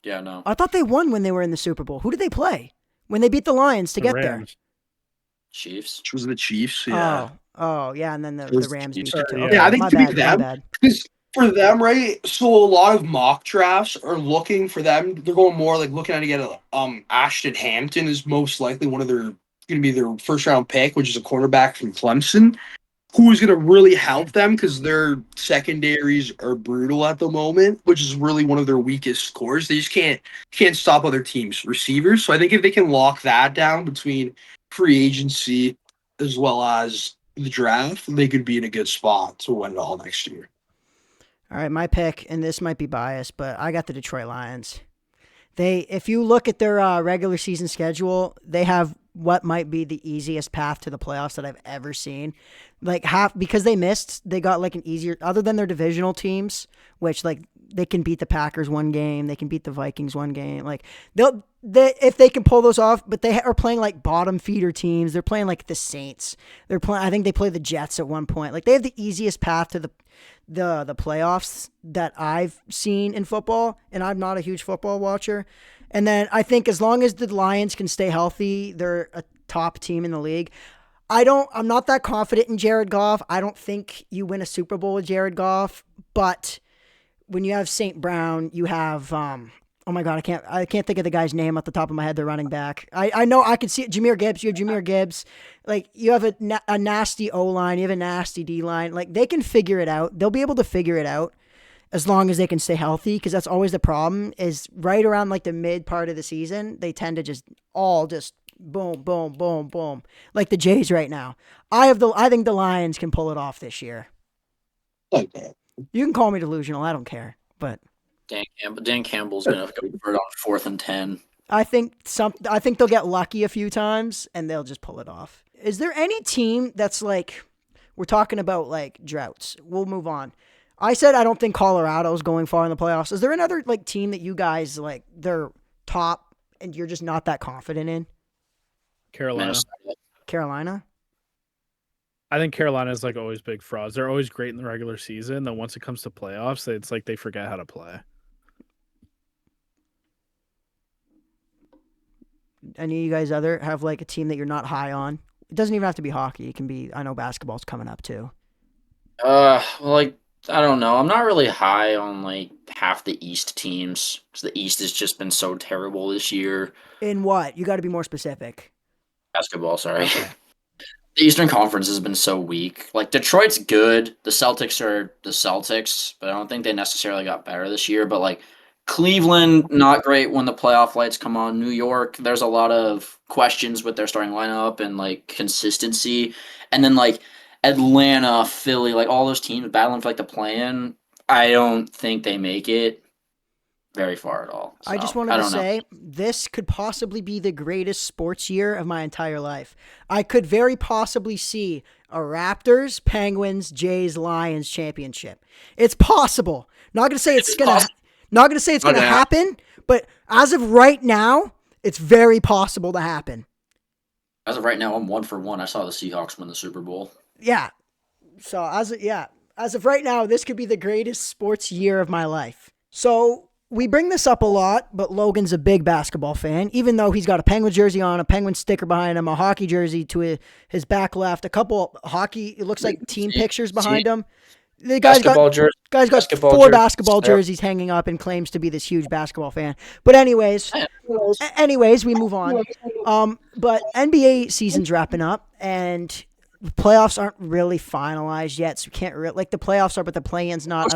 Yeah, no. I thought they won when they were in the Super Bowl. Who did they play when they beat the Lions to The get there? Rams. Chiefs. Which was the Chiefs. Yeah. Oh, yeah, and then the was Rams the beat Chiefs. the two. Yeah, Okay, I think my to beat bad, them, my bad. because for them, right? So a lot of mock drafts are looking for them. They're going more like looking at to get a Ashton Hampton is most likely one of their going to be their first round pick, which is a cornerback from Clemson, who is going to really help them because their secondaries are brutal at the moment, which is really one of their weakest cores. They just can't stop other teams' receivers. So I think if they can lock that down between free agency as well as the draft, they could be in a good spot to win it all next year. All right, my pick, and this might be biased, but I got the Detroit Lions. If you look at their regular season schedule, they have what might be the easiest path to the playoffs that I've ever seen. Like because they missed, they got like an easier, other than their divisional teams, which like they can beat the Packers one game, they can beat the Vikings one game. Like if they can pull those off, but they are playing like bottom feeder teams. They're playing like the Saints. They're playing. I think they play the Jets at one point. Like they have the easiest path to the playoffs that I've seen in football, and I'm not a huge football watcher. And then I think as long as the Lions can stay healthy, they're a top team in the league. I'm not that confident in Jared Goff. I don't think you win a Super Bowl with Jared Goff, but when you have St. Brown, you have oh my God, I can't think of the guy's name off the top of my head. They're running back. I know I can see it. Jameer Gibbs. You have Jameer Gibbs. Like you have a nasty O line. You have a nasty D line. Like they can figure it out. They'll be able to figure it out as long as they can stay healthy. Because that's always the problem. Is right around like the mid part of the season, they tend to just boom, boom, boom, boom, like the Jays right now. I think the Lions can pull it off this year. Okay. You can call me delusional. I don't care, but. Dan Campbell's gonna go for it on 4th and 10. I think they'll get lucky a few times and they'll just pull it off. Is there any team that's like, we're talking about like droughts? We'll move on. I said I don't think Colorado's going far in the playoffs. Is there another like team that you guys like they're top and you're just not that confident in? Carolina. Minnesota. Carolina? I think Carolina is like always big frauds. They're always great in the regular season. Then once it comes to playoffs, it's like they forget how to play. Any of you guys other have like a team that you're not high on? It doesn't even have to be hockey. It can be. I know basketball's coming up too. Well, like I don't know. I'm not really high on like half the East teams because the East has just been so terrible this year. In what? You got to be more specific. Basketball, sorry. Okay. The Eastern Conference has been so weak. Like Detroit's good. The Celtics are the Celtics, but I don't think they necessarily got better this year. But like Cleveland, not great when the playoff lights come on. New York, there's a lot of questions with their starting lineup and like consistency. And then like Atlanta, Philly, like all those teams battling for like the play-in. I don't think they make it very far at all. I just So wanted I to don't know. say this could possibly be the greatest sports year of my entire life. I could very possibly see a Raptors, Penguins, Jays, Lions championship. It's possible. Not going to say it's going to not going to say it's going to happen, but as of right now, it's very possible to happen. As of right now, I'm 1-for-1. I saw the Seahawks win the Super Bowl. Yeah. So as of right now, this could be the greatest sports year of my life. So we bring this up a lot, but Logan's a big basketball fan, even though he's got a Penguin jersey on, a Penguin sticker behind him, a hockey jersey to his back left, a couple hockey, it looks like team pictures behind him. The guy's got four basketball jerseys hanging up and claims to be this huge basketball fan. But anyways, we move on. But NBA season's wrapping up, and the playoffs aren't really finalized yet, so we can't like the playoffs are, but the play-in's not.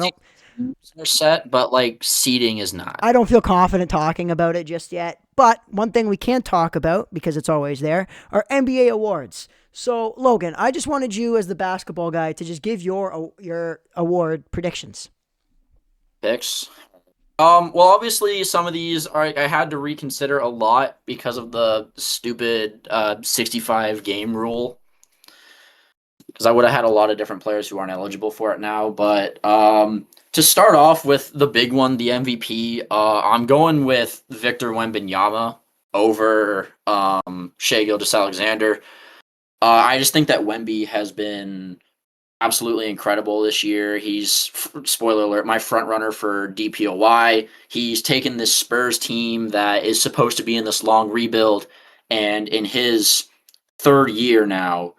They're set, but like seeding is not. I don't feel confident talking about it just yet. But one thing we can talk about, because it's always there, are NBA awards. So, Logan, I just wanted you as the basketball guy to just give your award predictions. Picks. Well, obviously, some of these I had to reconsider a lot because of the stupid 65 game rule. Because I would have had a lot of different players who aren't eligible for it now. But to start off with the big one, the MVP, I'm going with Victor Wembanyama over Shai Gilgeous-Alexander. I just think that Wemby has been absolutely incredible this year. He's, spoiler alert, my front runner for DPOY. He's taken this Spurs team that is supposed to be in this long rebuild, and in his third year now,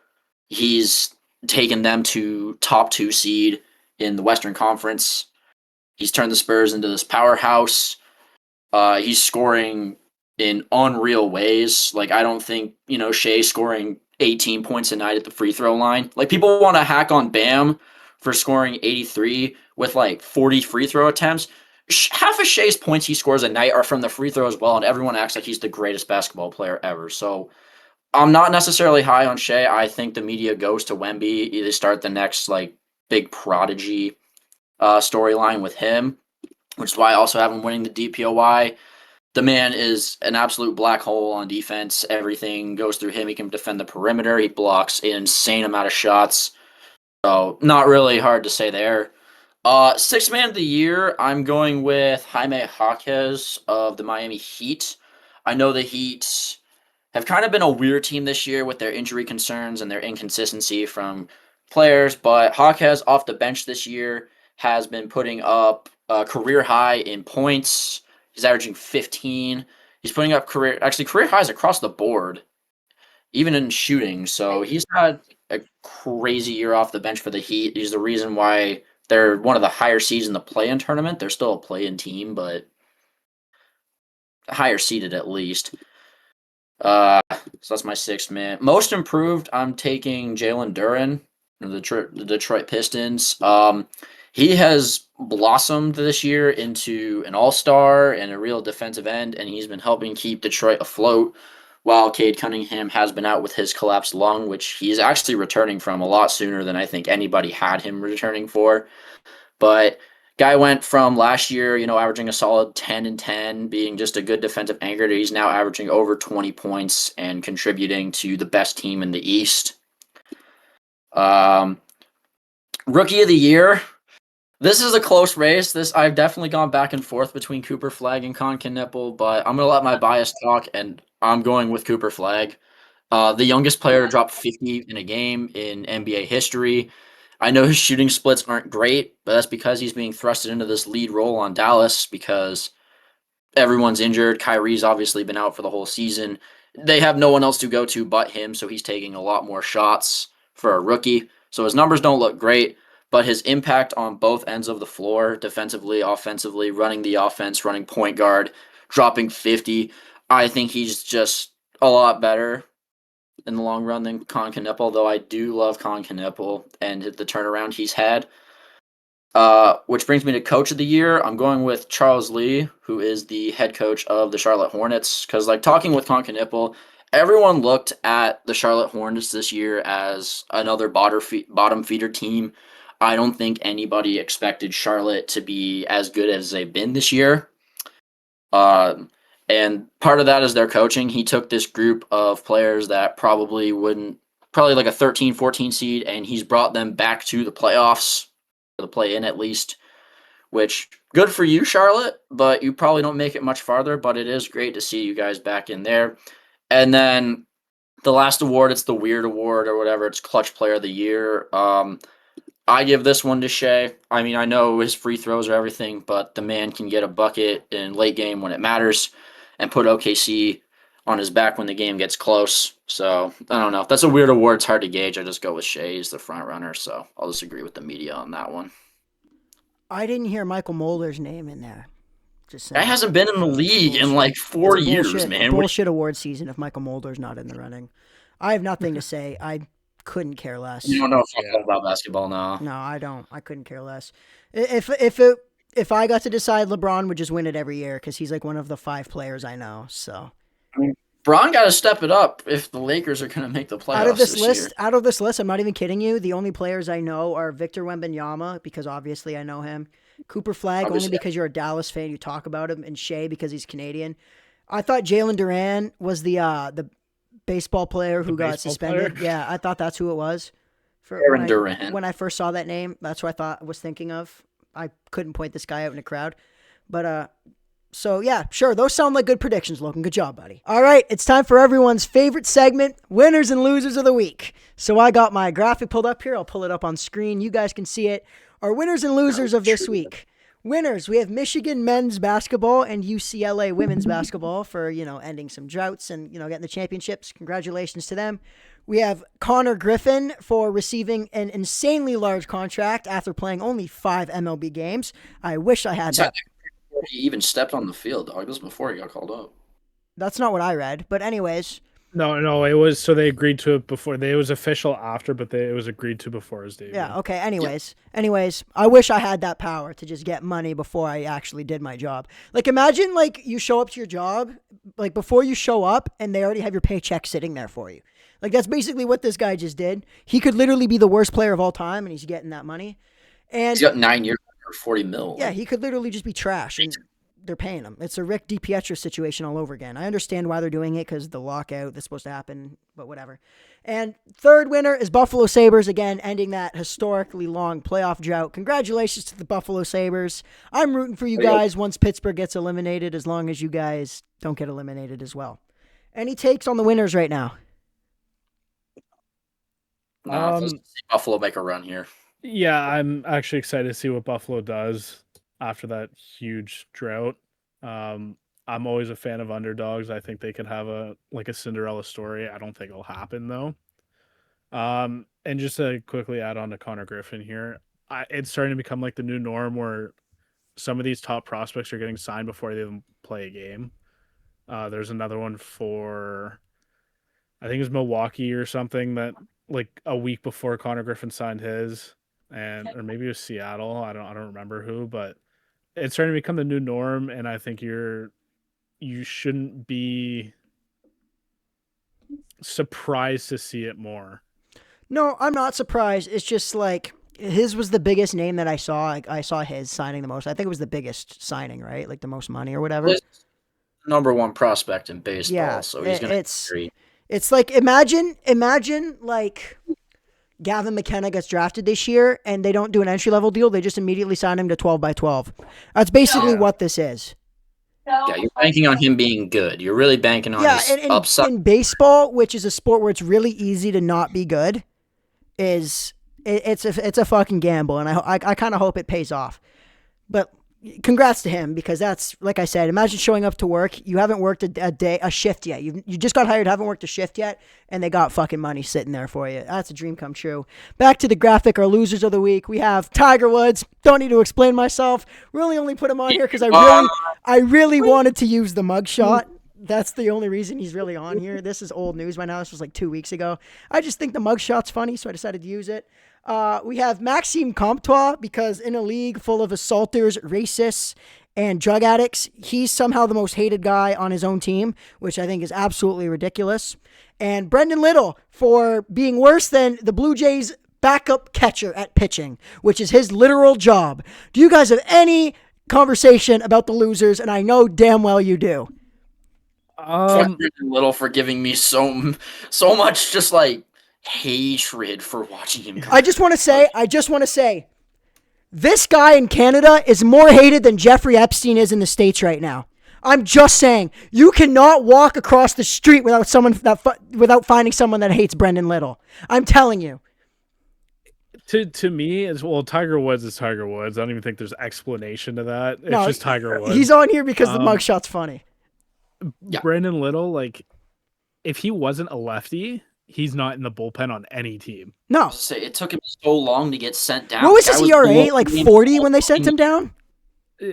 he's taken them to top 2 seed in the Western Conference. He's turned the Spurs into this powerhouse. He's scoring in unreal ways. Like, I don't think, Shea scoring 18 points a night at the free throw line. Like, people want to hack on Bam for scoring 83 with like 40 free throw attempts. Half of Shea's points he scores a night are from the free throw as well, and everyone acts like he's the greatest basketball player ever. So I'm not necessarily high on Shea. I think the media goes to Wemby. Either start the next like big prodigy storyline with him, which is why I also have him winning the DPOY. The man is an absolute black hole on defense. Everything goes through him. He can defend the perimeter. He blocks an insane amount of shots. So not really hard to say there. Sixth man of the year, I'm going with Jaime Jaquez of the Miami Heat. I know the Heat have kind of been a weird team this year with their injury concerns and their inconsistency from players, but Jaquez off the bench this year has been putting up a career high in points. He's averaging 15. He's putting up career highs across the board, even in shooting. So he's had a crazy year off the bench for the Heat. He's the reason why they're one of the higher seeds in the play-in tournament. They're still a play-in team, but higher seeded at least. So that's my sixth man. Most improved, I'm taking Jalen Duren, the Detroit Pistons. He has blossomed this year into an all-star and a real defensive end, and he's been helping keep Detroit afloat while Cade Cunningham has been out with his collapsed lung, which he's actually returning from a lot sooner than I think anybody had him returning for. But guy went from last year, averaging a solid 10 and 10, being just a good defensive anchor, to he's now averaging over 20 points and contributing to the best team in the East. Rookie of the year. This is a close race. I've definitely gone back and forth between Cooper Flagg and Con Knippel, but I'm going to let my bias talk, and I'm going with Cooper Flagg. The youngest player to drop 50 in a game in NBA history. I know his shooting splits aren't great, but that's because he's being thrusted into this lead role on Dallas because everyone's injured. Kyrie's obviously been out for the whole season. they have no one else to go to but him, so he's taking a lot more shots for a rookie. So his numbers don't look great, but his impact on both ends of the floor, defensively, offensively, running the offense, running point guard, dropping 50, I think he's just a lot better in the long run than Con Knipple, though I do love Con Knipple and the turnaround he's had. Which brings me to Coach of the Year. I'm going with Charles Lee, who is the head coach of the Charlotte Hornets. Because, like, talking with Con Knipple, everyone looked at the Charlotte Hornets this year as another bottom feeder team. I don't think anybody expected Charlotte to be as good as they've been this year. And part of that is their coaching. He took this group of players that probably like a 13, 14 seed, and he's brought them back to the playoffs, the play-in at least, which good for you, Charlotte, but you probably don't make it much farther, but it is great to see you guys back in there. And then the last award, it's the Weird Award or whatever. It's Clutch Player of the Year. I give this one to Shea. I mean, I know his free throws are everything, but the man can get a bucket in late game when it matters and put OKC on his back when the game gets close. So, I don't know. That's a weird award. It's hard to gauge. I just go with Shea. He's the front runner, so I'll just agree with the media on that one. I didn't hear Michael Mulder's name in there. Just saying. That hasn't been in the league in like 4 years, man. Bullshit award season if Michael Mulder's not in the running. I have nothing to say. I couldn't care less. You don't know about basketball now. No, I don't. I couldn't care less. If I got to decide, LeBron would just win it every year because he's like one of the 5 players I know. So, I mean, Bron got to step it up if the Lakers are going to make the playoffs Out of this list, I'm not even kidding you. The only players I know are Victor Wembanyama because obviously I know him. Cooper Flag only because you're a Dallas fan, you talk about him, and Shea because he's Canadian. I thought Jalen Duran was the baseball player who got suspended. Yeah, I thought that's who it was. When I first saw that name, that's what I was thinking of. I couldn't point this guy out in a crowd. But, so yeah, sure. Those sound like good predictions, Logan. Good job, buddy. All right, it's time for everyone's favorite segment, winners and losers of the week. So I got my graphic pulled up here. I'll pull it up on screen. You guys can see it. Our winners and losers of this week. Winners, we have Michigan men's basketball and UCLA women's basketball for, ending some droughts and, getting the championships. Congratulations to them. We have Connor Griffin for receiving an insanely large contract after playing only 5 MLB games. I wish I had that. He even stepped on the field, dog. This was before he got called up. That's not what I read. But anyways. No, it was, so they agreed to it before. It was official after, but it was agreed to before his debut. Yeah, okay. Anyways, I wish I had that power to just get money before I actually did my job. Like, imagine, you show up to your job, before you show up, and they already have your paycheck sitting there for you. That's basically what this guy just did. He could literally be the worst player of all time, and he's getting that money. And he's got 9 years for $40 million. Yeah, he could literally just be trash, and they're paying him. It's a Rick DiPietro situation all over again. I understand why they're doing it because the lockout that's supposed to happen, but whatever. And third winner is Buffalo Sabres, again, ending that historically long playoff drought. Congratulations to the Buffalo Sabres. I'm rooting for you guys once Pittsburgh gets eliminated, as long as you guys don't get eliminated as well. Any takes on the winners right now? Let's see Buffalo make a run here. Yeah, I'm actually excited to see what Buffalo does after that huge drought. I'm always a fan of underdogs. I think they could have a Cinderella story. I don't think it'll happen though. And just to quickly add on to Connor Griffin here, it's starting to become like the new norm where some of these top prospects are getting signed before they even play a game. There's another one for, I think it was Milwaukee or something, that a week before Connor Griffin signed his, or maybe it was Seattle. I don't remember who, but it's starting to become the new norm, and I think you shouldn't be surprised to see it more. No, I'm not surprised. It's just his was the biggest name that I saw. I saw his signing the most. I think it was the biggest signing, right? The most money or whatever. Number 1 prospect in baseball, yeah, so he's going to It's imagine Gavin McKenna gets drafted this year and they don't do an entry-level deal. They just immediately sign him to 12x12. That's basically what this is. Yeah, you're banking on him being good. You're really banking on his upside. In baseball, which is a sport where it's really easy to not be good, it's a fucking gamble, and I kind of hope it pays off. But congrats to him, because that's, like I said, imagine showing up to work. You haven't worked a shift yet. You just got hired, haven't worked a shift yet, and they got fucking money sitting there for you. That's a dream come true. Back to the graphic, our losers of the week. We have Tiger Woods. Don't need to explain myself. Really only put him on here because I really wanted to use the mugshot. That's the only reason he's really on here. This is old news by now. This was like 2 weeks ago. I just think the mugshot's funny, so I decided to use it. We have Maxime Comtois, because in a league full of assaulters, racists, and drug addicts, he's somehow the most hated guy on his own team, which I think is absolutely ridiculous. And Brendan Little for being worse than the Blue Jays' backup catcher at pitching, which is his literal job. Do you guys have any conversation about the losers? And I know damn well you do. Brendan Little for giving me so much just like hatred for watching him. I just want to say, this guy in Canada is more hated than Jeffrey Epstein is in the States right now. I'm just saying, you cannot walk across the street without finding someone that hates Brendan Little. I'm telling you. To me, as well, Tiger Woods is Tiger Woods. I don't even think there's explanation to that. It's just Tiger Woods. He's on here because the mugshot's funny. Yeah. Brendan Little, like, if he wasn't a lefty, he's not in the bullpen on any team. No. It took him so long to get sent down. What was his ERA? Like 40 when they sent him down?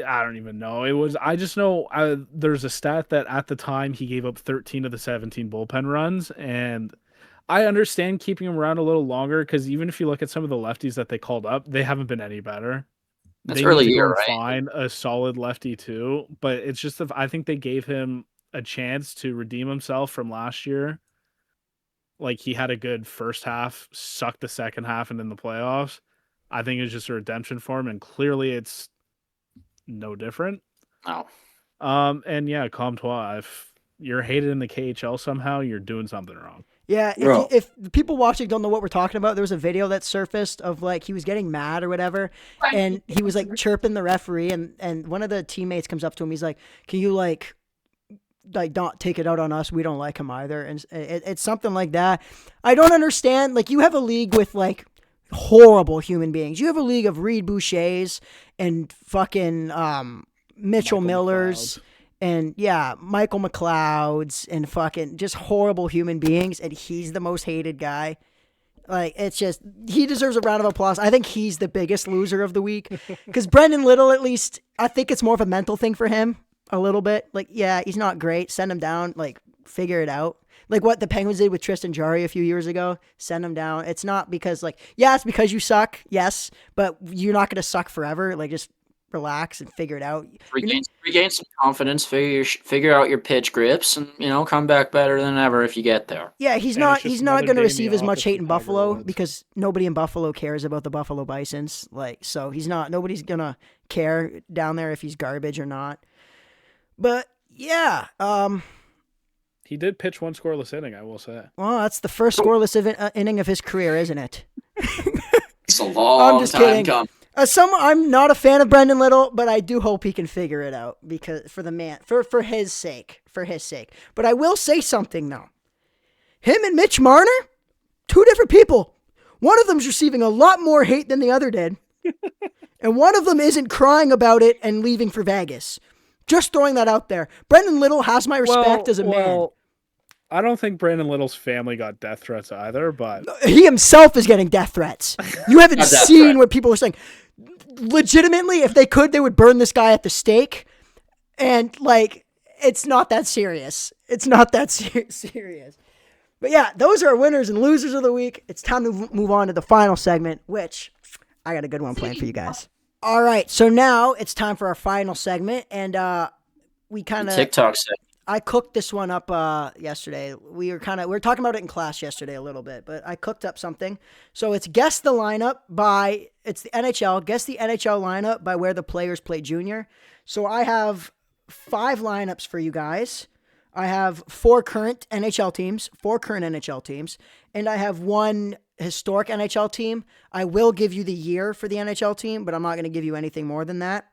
I don't even know. I just know there's a stat that at the time he gave up 13 of the 17 bullpen runs, and I understand keeping him around a little longer, because even if you look at some of the lefties that they called up, they haven't been any better. That's they early need to year, go right? Find a solid lefty too, but it's just I think they gave him a chance to redeem himself from last year. Like, he had a good first half, sucked the second half, and in the playoffs, I think it's just a redemption for him, and clearly it's no different. Oh. And yeah, Comtois, if you're hated in the KHL somehow, you're doing something wrong. Yeah, if people watching don't know what we're talking about, there was a video that surfaced of, like, he was getting mad or whatever, and he was, like, chirping the referee, and one of the teammates comes up to him, he's like, can you, like not take it out on us? We don't like him either. And it's something like that. I don't understand. Like, you have a league with, like, horrible human beings. You have a league of Reed Bouchers and fucking Mitchell Millers. And yeah, Michael McLeod's and fucking just horrible human beings. And he's the most hated guy. Like, it's just, he deserves a round of applause. I think he's the biggest loser of the week. Because Brendan Little, at least, I think it's more of a mental thing for him. A little bit. Like, yeah, he's not great. Send him down. Like, figure it out. Like what the Penguins did with Tristan Jarry a few years ago. Send him down. It's not because, like, yeah, it's because you suck. Yes. But you're not going to suck forever. Like, just relax and figure it out. Regain some confidence. Figure out your pitch grips, and come back better than ever if you get there. Yeah, he's not going to receive as much hate in Buffalo because nobody in Buffalo cares about the Buffalo Bisons. Like, so nobody's going to care down there if he's garbage or not. But yeah, he did pitch one scoreless inning, I will say. Well, that's the first scoreless inning of his career, isn't it? It's a long time coming. I'm not a fan of Brendan Little, but I do hope he can figure it out because for his sake. But I will say something though. Him and Mitch Marner, two different people. One of them's receiving a lot more hate than the other did, and one of them isn't crying about it and leaving for Vegas. Just throwing that out there. Brendan Little has my respect as a man. I don't think Brendan Little's family got death threats either, but he himself is getting death threats. You haven't seen what people are saying. Legitimately, if they could, they would burn this guy at the stake. And, like, it's not that serious. It's not that serious. But yeah, those are our winners and losers of the week. It's time to move on to the final segment, which I got a good one planned for you guys. All right, so now it's time for our final segment, and we kind of TikTok segment. I cooked this one up yesterday. We were talking about it in class yesterday a little bit, but I cooked up something. So it's guess the lineup it's the NHL. Guess the NHL lineup by where the players play junior. So I have 5 lineups for you guys. I have 4 current NHL teams, and I have 1 historic NHL team. I will give you the year for the NHL team, but I'm not going to give you anything more than that.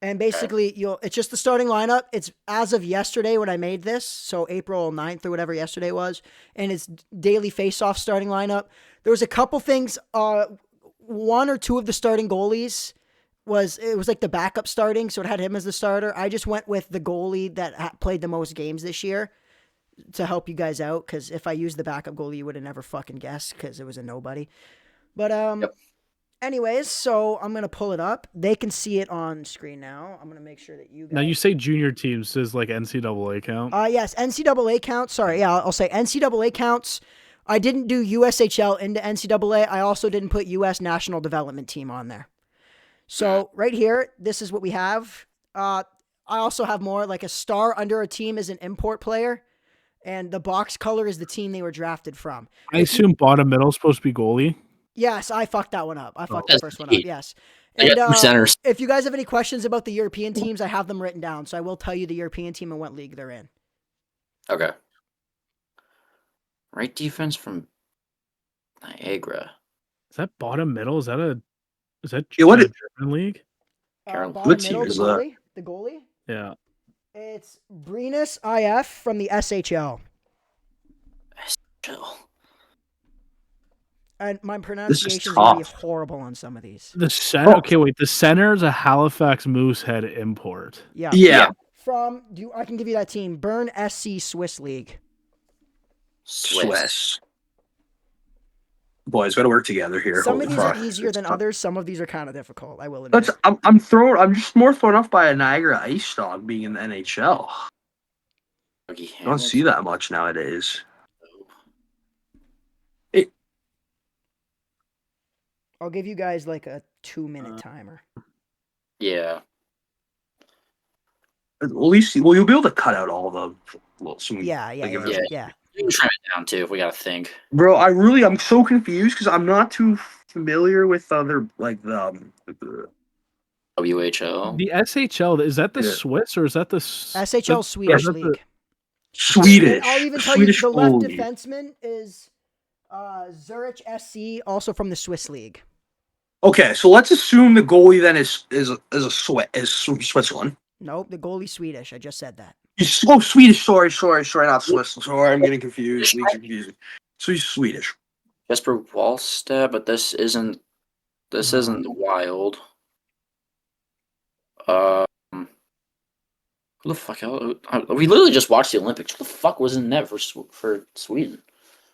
And basically, it's just the starting lineup. It's as of yesterday when I made this, so April 9th or whatever yesterday was, and it's daily face-off starting lineup. There was a couple things. 1 or 2 of the starting goalies was like the backup starting, so it had him as the starter. I just went with the goalie that played the most games this year to help you guys out, because if I used the backup goalie, you would have never fucking guessed because it was a nobody. But Yep. anyways, so I'm gonna pull it up. They can see it on screen now. I'm gonna make sure that you guys. Now you say junior teams, does like NCAA count? Yes, NCAA counts. Sorry, yeah, I'll say NCAA counts. I didn't do USHL into NCAA. I also didn't put US National Development Team on there. So right here, this is what we have. I also have more, like a star under a team is an import player, and the box color is the team they were drafted from. I assume bottom middle is supposed to be goalie. Yes, I fucked that one up. I fucked the That's first one up. neat. Yes. I got two centers. If you guys have any questions about the European teams, I have them written down. So I will tell you the European team and what league they're in. Okay. Right defense from Niagara. Is that bottom middle? Is that Yeah, what a is- German league? Carolina. Bottom What team middle, is the that? goalie. The goalie. Yeah. It's Brenus IF from the SHL. Chill. And my pronunciation is going to be tough. horrible on some of these. The center. Okay, wait. The center is a Halifax Moosehead import. Yeah. Yeah. From I can give you that team. Bern SC Swiss League. Swiss. Boys, got to work together here. Some Holy of these fuck. are easier than It's tough. others. Some of these are kind of difficult. I will admit. I'm just more thrown off by a Niagara Ice Dog being in the NHL. Dougie I don't see that much nowadays. I'll give you guys like a 2-minute timer. Yeah. At least, well, you'll be able to cut out all the. Well, some, Yeah. like, if there's- Yeah. You can trim it down too if we gotta think. Bro, I'm so confused because I'm not too familiar with other like the WHL. The SHL, is that the Yeah. Swiss or is that the SHL Swedish that's the- League. Swedish. And I'll even tell Swedish you the left goalie. defenseman is Zurich SC, also from the Swiss League. Okay, so let's assume the goalie then is Switzerland. Nope, the goalie Swedish. I just said that. Swedish. Sorry, not Swiss. Sorry, I'm getting confused. Leagues are confusing. So he's Swedish. Jesper Wallstead, but this isn't the Wild. Who the fuck? We literally just watched the Olympics. Who the fuck was in net for Sweden?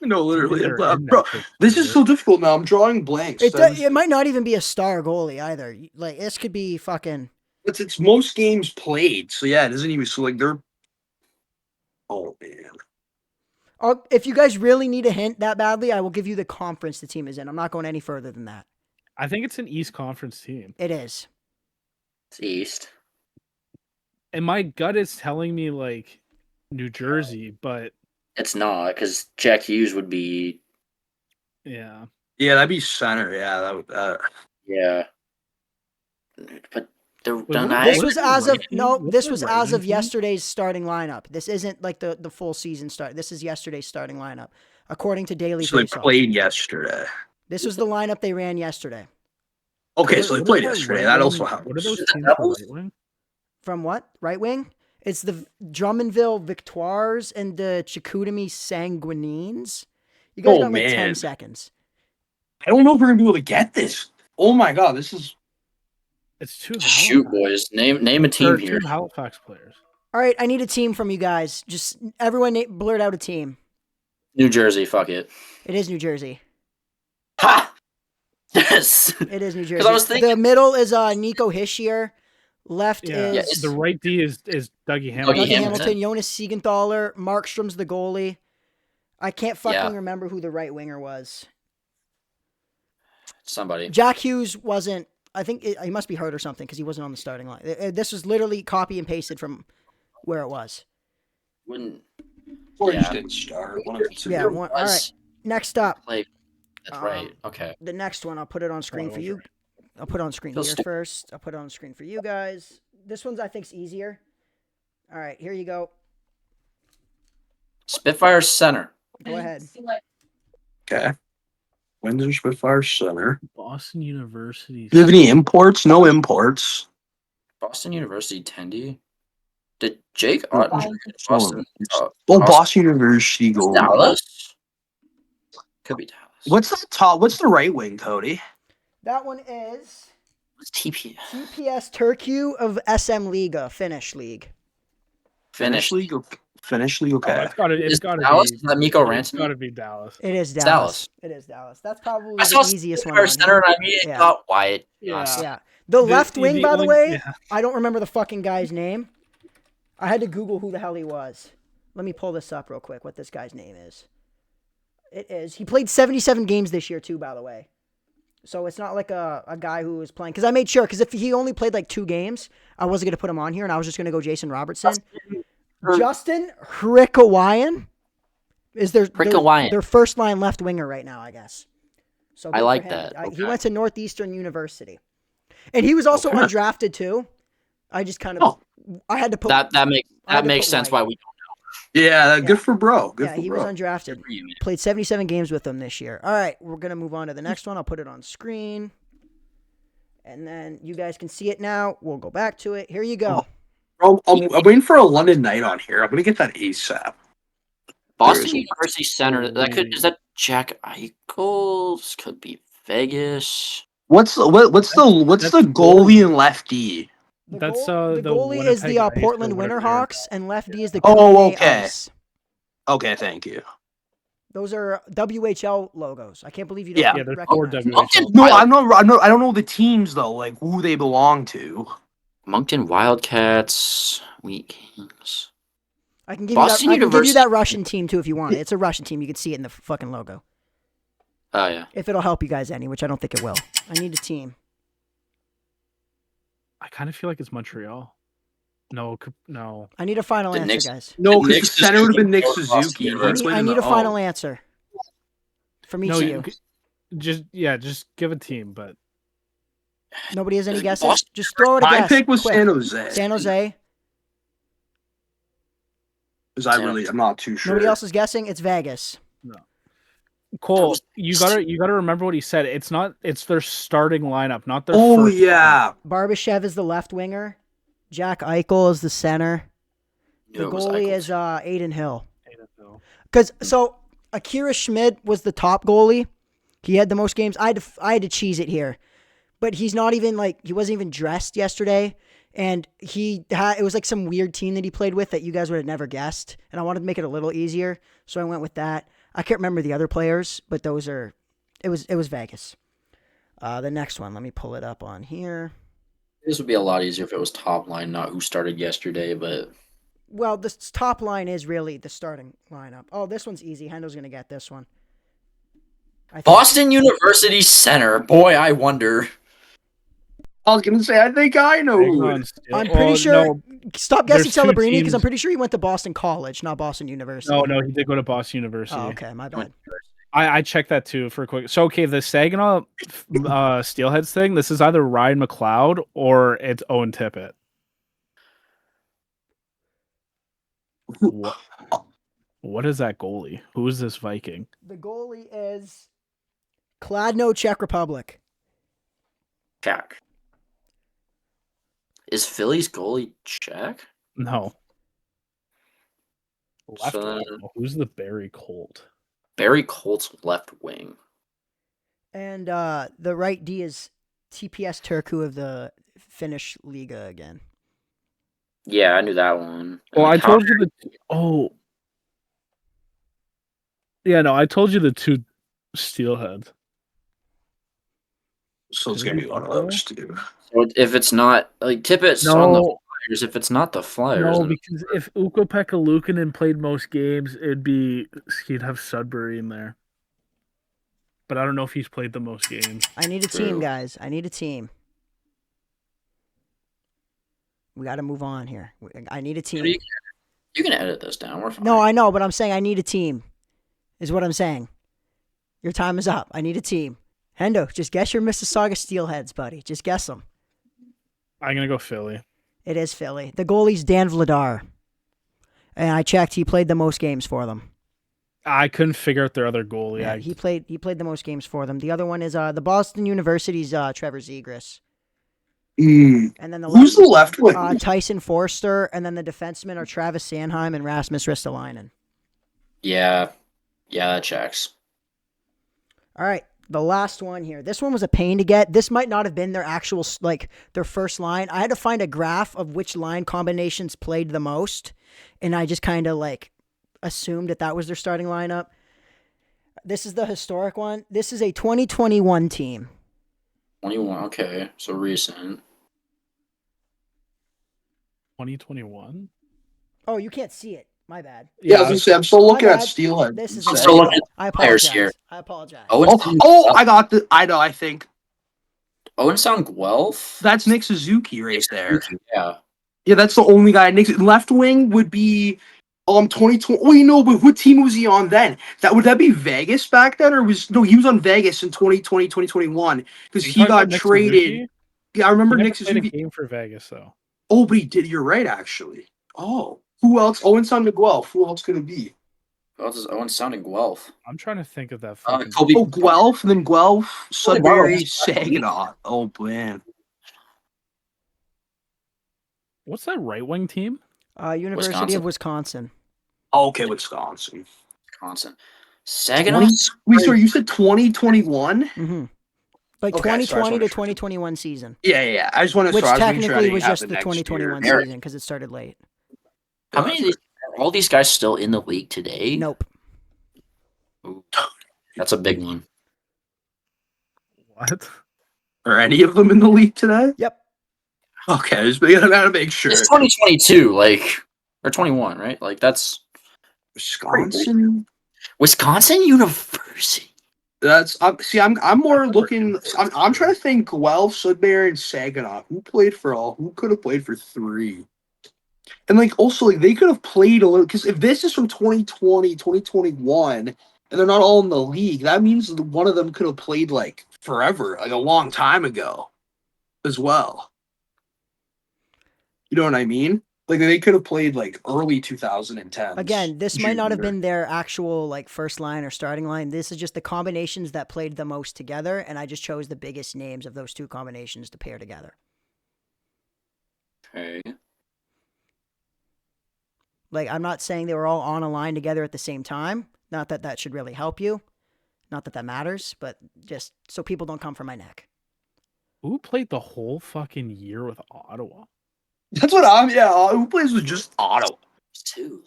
No, literally, They're in bro. that This is so difficult now. I'm drawing blanks. It might not even be a star goalie either. Like this could be fucking. It's most games played. So yeah, it isn't even so like they're. Oh man. If you guys really need a hint that badly, I will give you the conference the team is in. I'm not going any further than that. I think it's an East Conference team. It is. It's East. And my gut is telling me like New Jersey, but It's not because Jack Hughes would be. yeah. Yeah, that'd be center. Yeah, that would. Yeah. But the what- Niagara. This was as of this was as of team? yesterday's starting lineup. This isn't like the full season start. This is yesterday's starting lineup, according to Daily So they Faceoff. played yesterday. This was the lineup they ran yesterday. Okay, so they What played about yesterday. right That wing? also What are happens. those Is it teams for Devils? right wing? From what? Right wing? It's the Drummondville Victoires and the Chicoutimi Sanguinines. You guys Oh, got like 10 man. seconds. I don't know if we're gonna be able to get this. Oh my god, this is. It's two Shoot, Halifax. boys. Name a There are team here. two Halifax players. All right, I need a team from you guys. Just everyone blurt out a team. New Jersey. Fuck it. It is New Jersey. Ha! Yes. It is New Jersey. I was thinking- the middle is Nico Hischier. Left Yeah. Yeah, is The right D is Dougie Dougie Hamilton. Dougie Hamilton. Hamilton, Jonas Siegenthaler, Markstrom's the goalie. I can't fucking Yeah. remember who the right winger was. Somebody. Jack Hughes wasn't. I think he must be hurt or something because he wasn't on the starting line. This was literally copy and pasted from where it was. Wouldn't Or Yeah. just didn't start. One of the two. Yeah. there All right. was Next up, play. That's Um, right. Okay. the next one. I'll put it on screen for you. I'll put it on screen Phil here Sta- first. I'll put it on screen for you guys. This one's I think's easier. All right, here you go. Spitfire Center. Go ahead. Okay. Windsor Spitfire Center. Boston University. Do you have any imports? No imports. Boston University Tendy. Did Jake Ottinger get Boston? Well, Boston University goal. Dallas. Could be Dallas. What's the top? What's the right wing, Cody? That one is What's TP? TPS Turku of SM Liga, Finnish league. Finnish league. Finnish league. Oh, Okay. it's Is gotta Dallas? be. Is that Miko It's gotta Rantanen? be Dallas. It is It's Dallas. Dallas. It is Dallas. That's probably I the saw easiest one. our On center, here. and I immediately Yeah. thought Wyatt. Yeah. Yeah. The left wing, by the only- way, yeah. I don't remember the fucking guy's name. I had to Google who the hell he was. Let me pull this up real quick, what this guy's name is. It is. He played 77 games this year, too, by the way. So it's not like a guy who was playing. Because I made sure, because if he only played like 2 games, I wasn't going to put him on here, and I was just going to go Jason Robertson. Justin Hrikawayan is their first line left winger right now, I guess. So I good like for him. that. He Okay. went to Northeastern University. And he was also Okay. undrafted, too. I just kind of... I had to put... That I had to makes put sense White. why we Yeah, good for bro. Good Yeah, for he bro. was undrafted. Good for you, man. Played 77 games with them this year. All right, we're going to move on to the next one. I'll put it on screen. And then you guys can see it now. We'll go back to it. Here you go. Bro, I'm waiting for a London night on here. I'm gonna get that ASAP. Boston There is- University Center. Is that Jack Eichels? Could be Vegas. What's the goalie and lefty? That's the the goalie is Winnipeg the Ice or Portland whatever. Winterhawks, and lefty is the Oh, Kobe okay. Ice. Okay, thank you. Those are WHL logos. I can't believe you don't Yeah. Yeah, there's recognize 4 them. WHL. No, I don't know the teams though, like who they belong to. Moncton Wildcats. Wheat Kings. I can give Boston you that University- Russian team too if you want it. It's a Russian team. You can see it in the fucking logo. Oh yeah. If it'll help you guys any, which I don't think it will. I need a team. I kind of feel like it's Montreal. No. I need a final The answer, Knicks- guys. No, The because Knicks the center would have been Nick Boston Suzuki. University. I need a final answer from each No, of you. just give a team, but Nobody has any Is guesses? Boston- Just throw it a My guess. pick was quick. San Jose. San Jose. Because I'm not too sure. Nobody else is guessing. It's Vegas. Cole, you gotta remember what he said. It's their starting lineup, not their Oh first yeah. Barbashev is the left winger. Jack Eichel is the center. The No, it was goalie Eichels. is Aiden Hill. lineup. Because Akira Schmid was the top goalie. He had the most games. I had to cheese it here, but he's not even he wasn't even dressed yesterday, and it was like some weird team that he played with that you guys would have never guessed, and I wanted to make it a little easier, so I went with that. I can't remember the other players, but it was Vegas. The next one, let me pull it up on here. This would be a lot easier if it was top line, not who started yesterday. But Well, the top line is really the starting lineup. Oh, this one's easy. Hendo's gonna get this one. I think- Boston University Center. Boy, I wonder. I was gonna say I think I know Hang who on it is. still. I'm pretty Well, sure. no, Stop there's guessing two Celebrini because I'm teams- pretty sure he went to Boston College, not Boston University. no, he did go to Boston University. Oh, okay, my bad. I checked that too for a quick. So okay, the Saginaw Steelheads thing. This is either Ryan McLeod or it's Owen Tippett. What is that goalie? Who is this Viking? The goalie is Kladno, Czech Republic. Check. Is Philly's goalie Czech? No. Left So- wing. Who's the Barry Colt? Barry Colt's left wing. And the right D is TPS Turku of the Finnish Liga again. Yeah, I knew that one. Well, And I the told counter- you the. Oh. Yeah, no, I told you the two Steelheads. So it's gonna be one of those two. So if it's not Tippett's on the Flyers, if it's not the Flyers, No, then because if Ukko-Pekka Luukkonen played most games, he'd have Sudbury in there. But I don't know if he's played the most games. I need a team, True. guys. I need a team. We got to move on here. I need a team. you can edit this down. We're fine. No, I know, but I'm saying I need a team. Is what I'm saying. Your time is up. I need a team. Hendo, just guess your Mississauga Steelheads, buddy. Just guess them. I'm going to go Philly. It is Philly. The goalie's Dan Vladar. And I checked. He played the most games for them. I couldn't figure out their other goalie. Yeah, he played the most games for them. The other one is the Boston University's Trevor Zegras. And then Who's the left wing? Tyson Forster, and then the defensemen are Travis Sanheim and Rasmus Ristolainen. Yeah, that checks. All right, The last one here. This one was a pain to get. This might not have been their actual, like, their first line. I had to find a graph of which line combinations played the most, and I just kind of, like, assumed that was their starting lineup. This is the historic one. This is a 2021 team. 21, okay. So recent. 2021. Oh, you can't see it. My bad. Yeah, I was gonna say, I'm still looking My at bad. Steelhead. This is I'm still looking at I players apologize. here. I apologize. I got the. I know. I think Owen Sound Guelph? that's Nick Suzuki right there. Yeah. Yeah, that's the only guy. Nick left wing would be 2020. Oh, you know, but what team was he on then? Would that be Vegas back then, or he was on Vegas in 2020, 2021 because he got traded. Suzuki? Yeah, I remember He never Nick played a Suzuki. game for Vegas though. Oh, but he did. You're right, actually. Oh, who else? Owen Son Guelph. Who else could it be? Who else is Owen Sound and Guelph? I'm trying to think of that fucking. Kobe. Oh, Guelph, and then Guelph, Sudbury, wow. Saginaw. Oh, man. What's that right wing team? University of Wisconsin. Oh, okay, Wisconsin. Wisconsin. Saginaw? Wait, sorry, you said 2021? Mm-hmm. Like Okay, 2020 to 2021 season. Yeah. I just want to. Which sorry, technically was have just the next 2021 year. season because it started late. How many of these are all these guys still in the league today? Nope. Ooh, that's a big one. What? Are any of them in the league today? Yep. Okay, just gotta make sure. It's 2022, or 21, right? Like that's Wisconsin. Wisconsin University. That's I'm more looking. I'm trying to think. Guelph, Sudbury, and Saginaw. Who played for all? Who could have played for three? And also they could have played a little because if this is from 2020, 2021, and they're not all in the league, that means one of them could have played forever, a long time ago, as well. You know what I mean? They could have played early 2010s. Again, this might not have been their actual first line or starting line. This is just the combinations that played the most together, and I just chose the biggest names of those two combinations to pair together. Okay. I'm not saying they were all on a line together at the same time. Not that that should really help you. Not that that matters, but just so people don't come for my neck. Who played the whole fucking year with Ottawa? That's what who plays with just Ottawa? Too,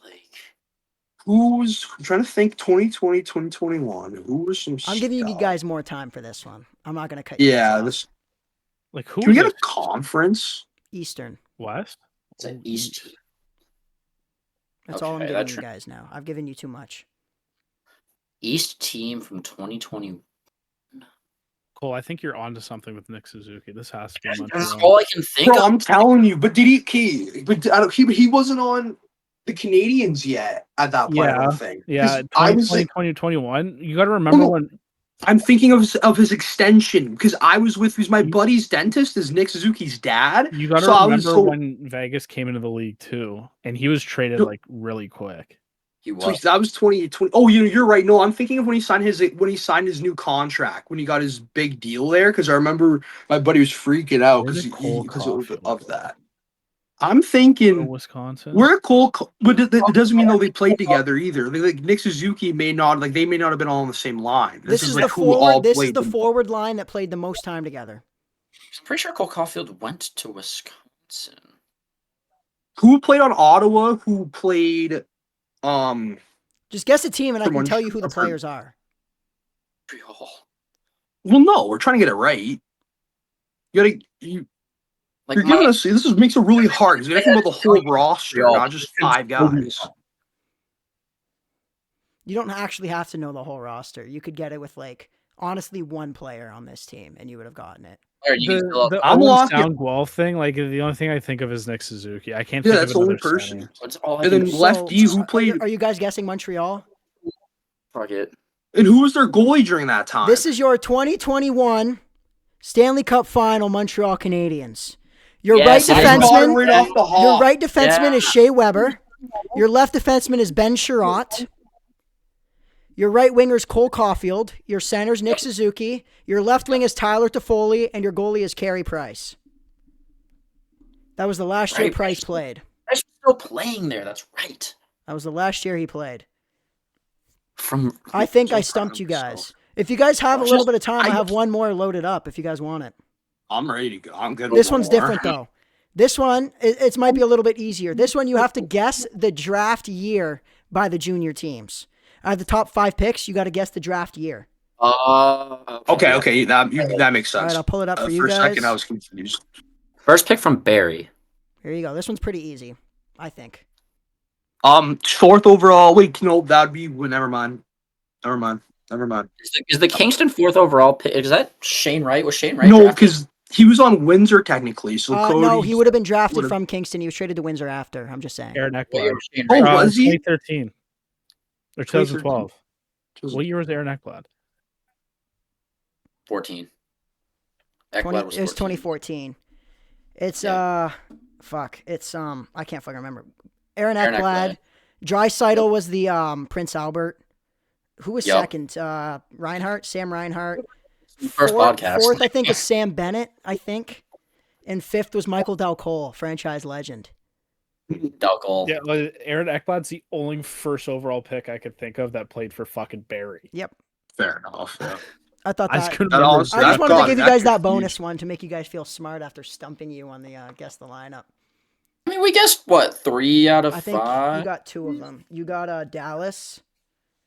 I'm trying to think 2020, 2021. Who was some I'm giving you guys more time for this one. I'm not going to cut you off. this. Who? Can we get a conference? Eastern. West? It's an East. That's all I'm Okay, giving you guys now. I've given you too much. East team from 2020. Cole, I think you're onto something with Nick Suzuki. This has to be That's Montreal. all I can think Bro, of. I'm telling you. But did he wasn't on the Canadians yet at that point, I don't think. Yeah, 2020, 2021. You got to remember when. I'm thinking of his extension because I was with my buddy's dentist is Nick Suzuki's dad. You got to remember when Vegas came into the league too, and he was traded really quick. He was. So that was 2020. Oh, you're right. No, I'm thinking of when he signed his new contract, when he got his big deal there. Because I remember my buddy was freaking out because of that. I'm thinking Wisconsin. We're Cole, but it doesn't mean they played together either. Nick Suzuki may not they may not have been all on the same line. This is the forward. This is the forward line that played the most time together. I'm pretty sure Cole Caulfield went to Wisconsin. Who played on Ottawa? Who played? Just guess a team, and I can tell you who the players are. Well, no, we're trying to get it right. You're giving us. This makes it really hard because you're thinking about the whole roster, not just 5 guys. You don't actually have to know the whole roster. You could get it with honestly one player on this team, and you would have gotten it. The Owen Sound Guelph thing, the only thing I think of is Nick Suzuki. I can't think of another person. And then lefty who played. Are you guys guessing Montreal? Fuck it. And who was their goalie during that time? This is your 2021 Stanley Cup Final Montreal Canadiens. Your right defenseman is Shea Weber. Your left defenseman is Ben Sherratt. Your right winger is Cole Caulfield. Your center is Nick Suzuki. Your left wing is Tyler Toffoli, and your goalie is Carey Price. That was the last year Price played. Price was still playing there. That's right. That was the last year he played. I think I stumped you guys. If you guys have a little Just- bit of time, I I- have one more loaded up if you guys want it. I'm ready to go. I'm good. This with one's more. different though. This one, it might be a little bit easier. This one, you have to guess the draft year by the junior teams. I have the top 5 picks. You got to guess the draft year. Okay. That makes All right, sense. I'll pull it up for you For a guys. second, I was confused. First pick from Barry. Here you go. This one's pretty easy, I think. 4th overall. Wait, no, that'd be. Well, never mind. Never mind. Is the Kingston 4th overall pick? Is that Shane Wright? Was Shane Wright? No, drafted? because he was on Windsor technically. So Cody. No, he would have been drafted would've- from Kingston. He was traded to Windsor after. I'm just saying. Aaron What year Ekblad. was Shane Oh, Wright? was he? 2013 or 2012. What year was Aaron Ekblad? 14. 20, Ekblad was it was 14. 2014. It's fuck. It's I can't fucking remember. Aaron Aaron Ekblad. Dreisaitl was the Prince Albert. Who was Yep. second? Reinhardt, Sam Reinhardt. First podcast. 4th, I think, was Sam Bennett, I think. And 5th was Michael Dalcole, franchise legend. Dalcol. Yeah, well, Aaron Ekblad's the only first overall pick I could think of that played for fucking Barry. Yep. Fair enough. Yeah. I thought I that. just couldn't That remember. honestly- I just That- wanted to God, give you that guys that confused- bonus one to make you guys feel smart after stumping you on the guess the lineup. I mean, we guessed what 3 out of I think 5. you got 2 of them. You got Dallas.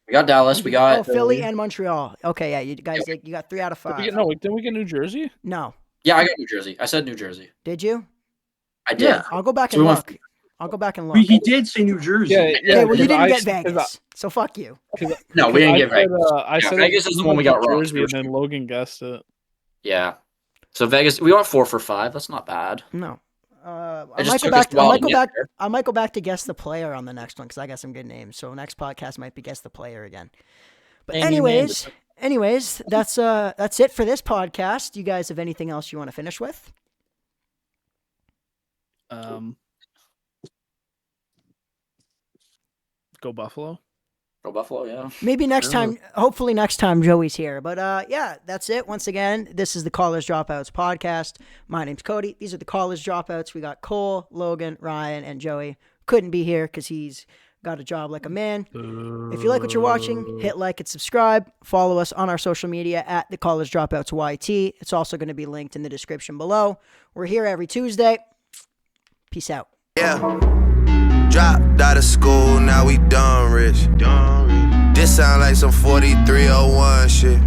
We got Dallas. We got Philly and Montreal. Okay, yeah, you guys, you got 3 out of 5. Didn't we get New Jersey? No, Yeah, I got New Jersey. I said New Jersey. did you? I did. Yeah. I'll go back So and we went- look. I'll go back and look. He did say New Jersey. Yeah, Okay, well, you didn't get because Vegas, so fuck you. No, we didn't get I said, Vegas. I said Vegas is the one we got wrong. Jersey, and then Logan guessed it. Yeah. So Vegas, we went 4 for 5. That's not bad. No. I It just might go took us back. a while I might to go get back. there. I might go back to guess the player on the next one because I got some good names. So next podcast might be guess the player again. But Name your anyways, that's it for this podcast. You guys have anything else you want to finish with? Go Buffalo. Go Buffalo, yeah. Maybe next Yeah. time. Hopefully next time Joey's here. But yeah, that's it. Once again, this is the College Dropouts podcast. My name's Cody. These are the College Dropouts. We got Cole, Logan, Ryan, and Joey. Couldn't be here because he's got a job like a man. If you like what you're watching, hit like and subscribe. Follow us on our social media at the College Dropouts YT. It's also going to be linked in the description below. We're here every Tuesday. Peace out. Yeah. Dropped out of school, now we done rich. This sound like some 4301 shit.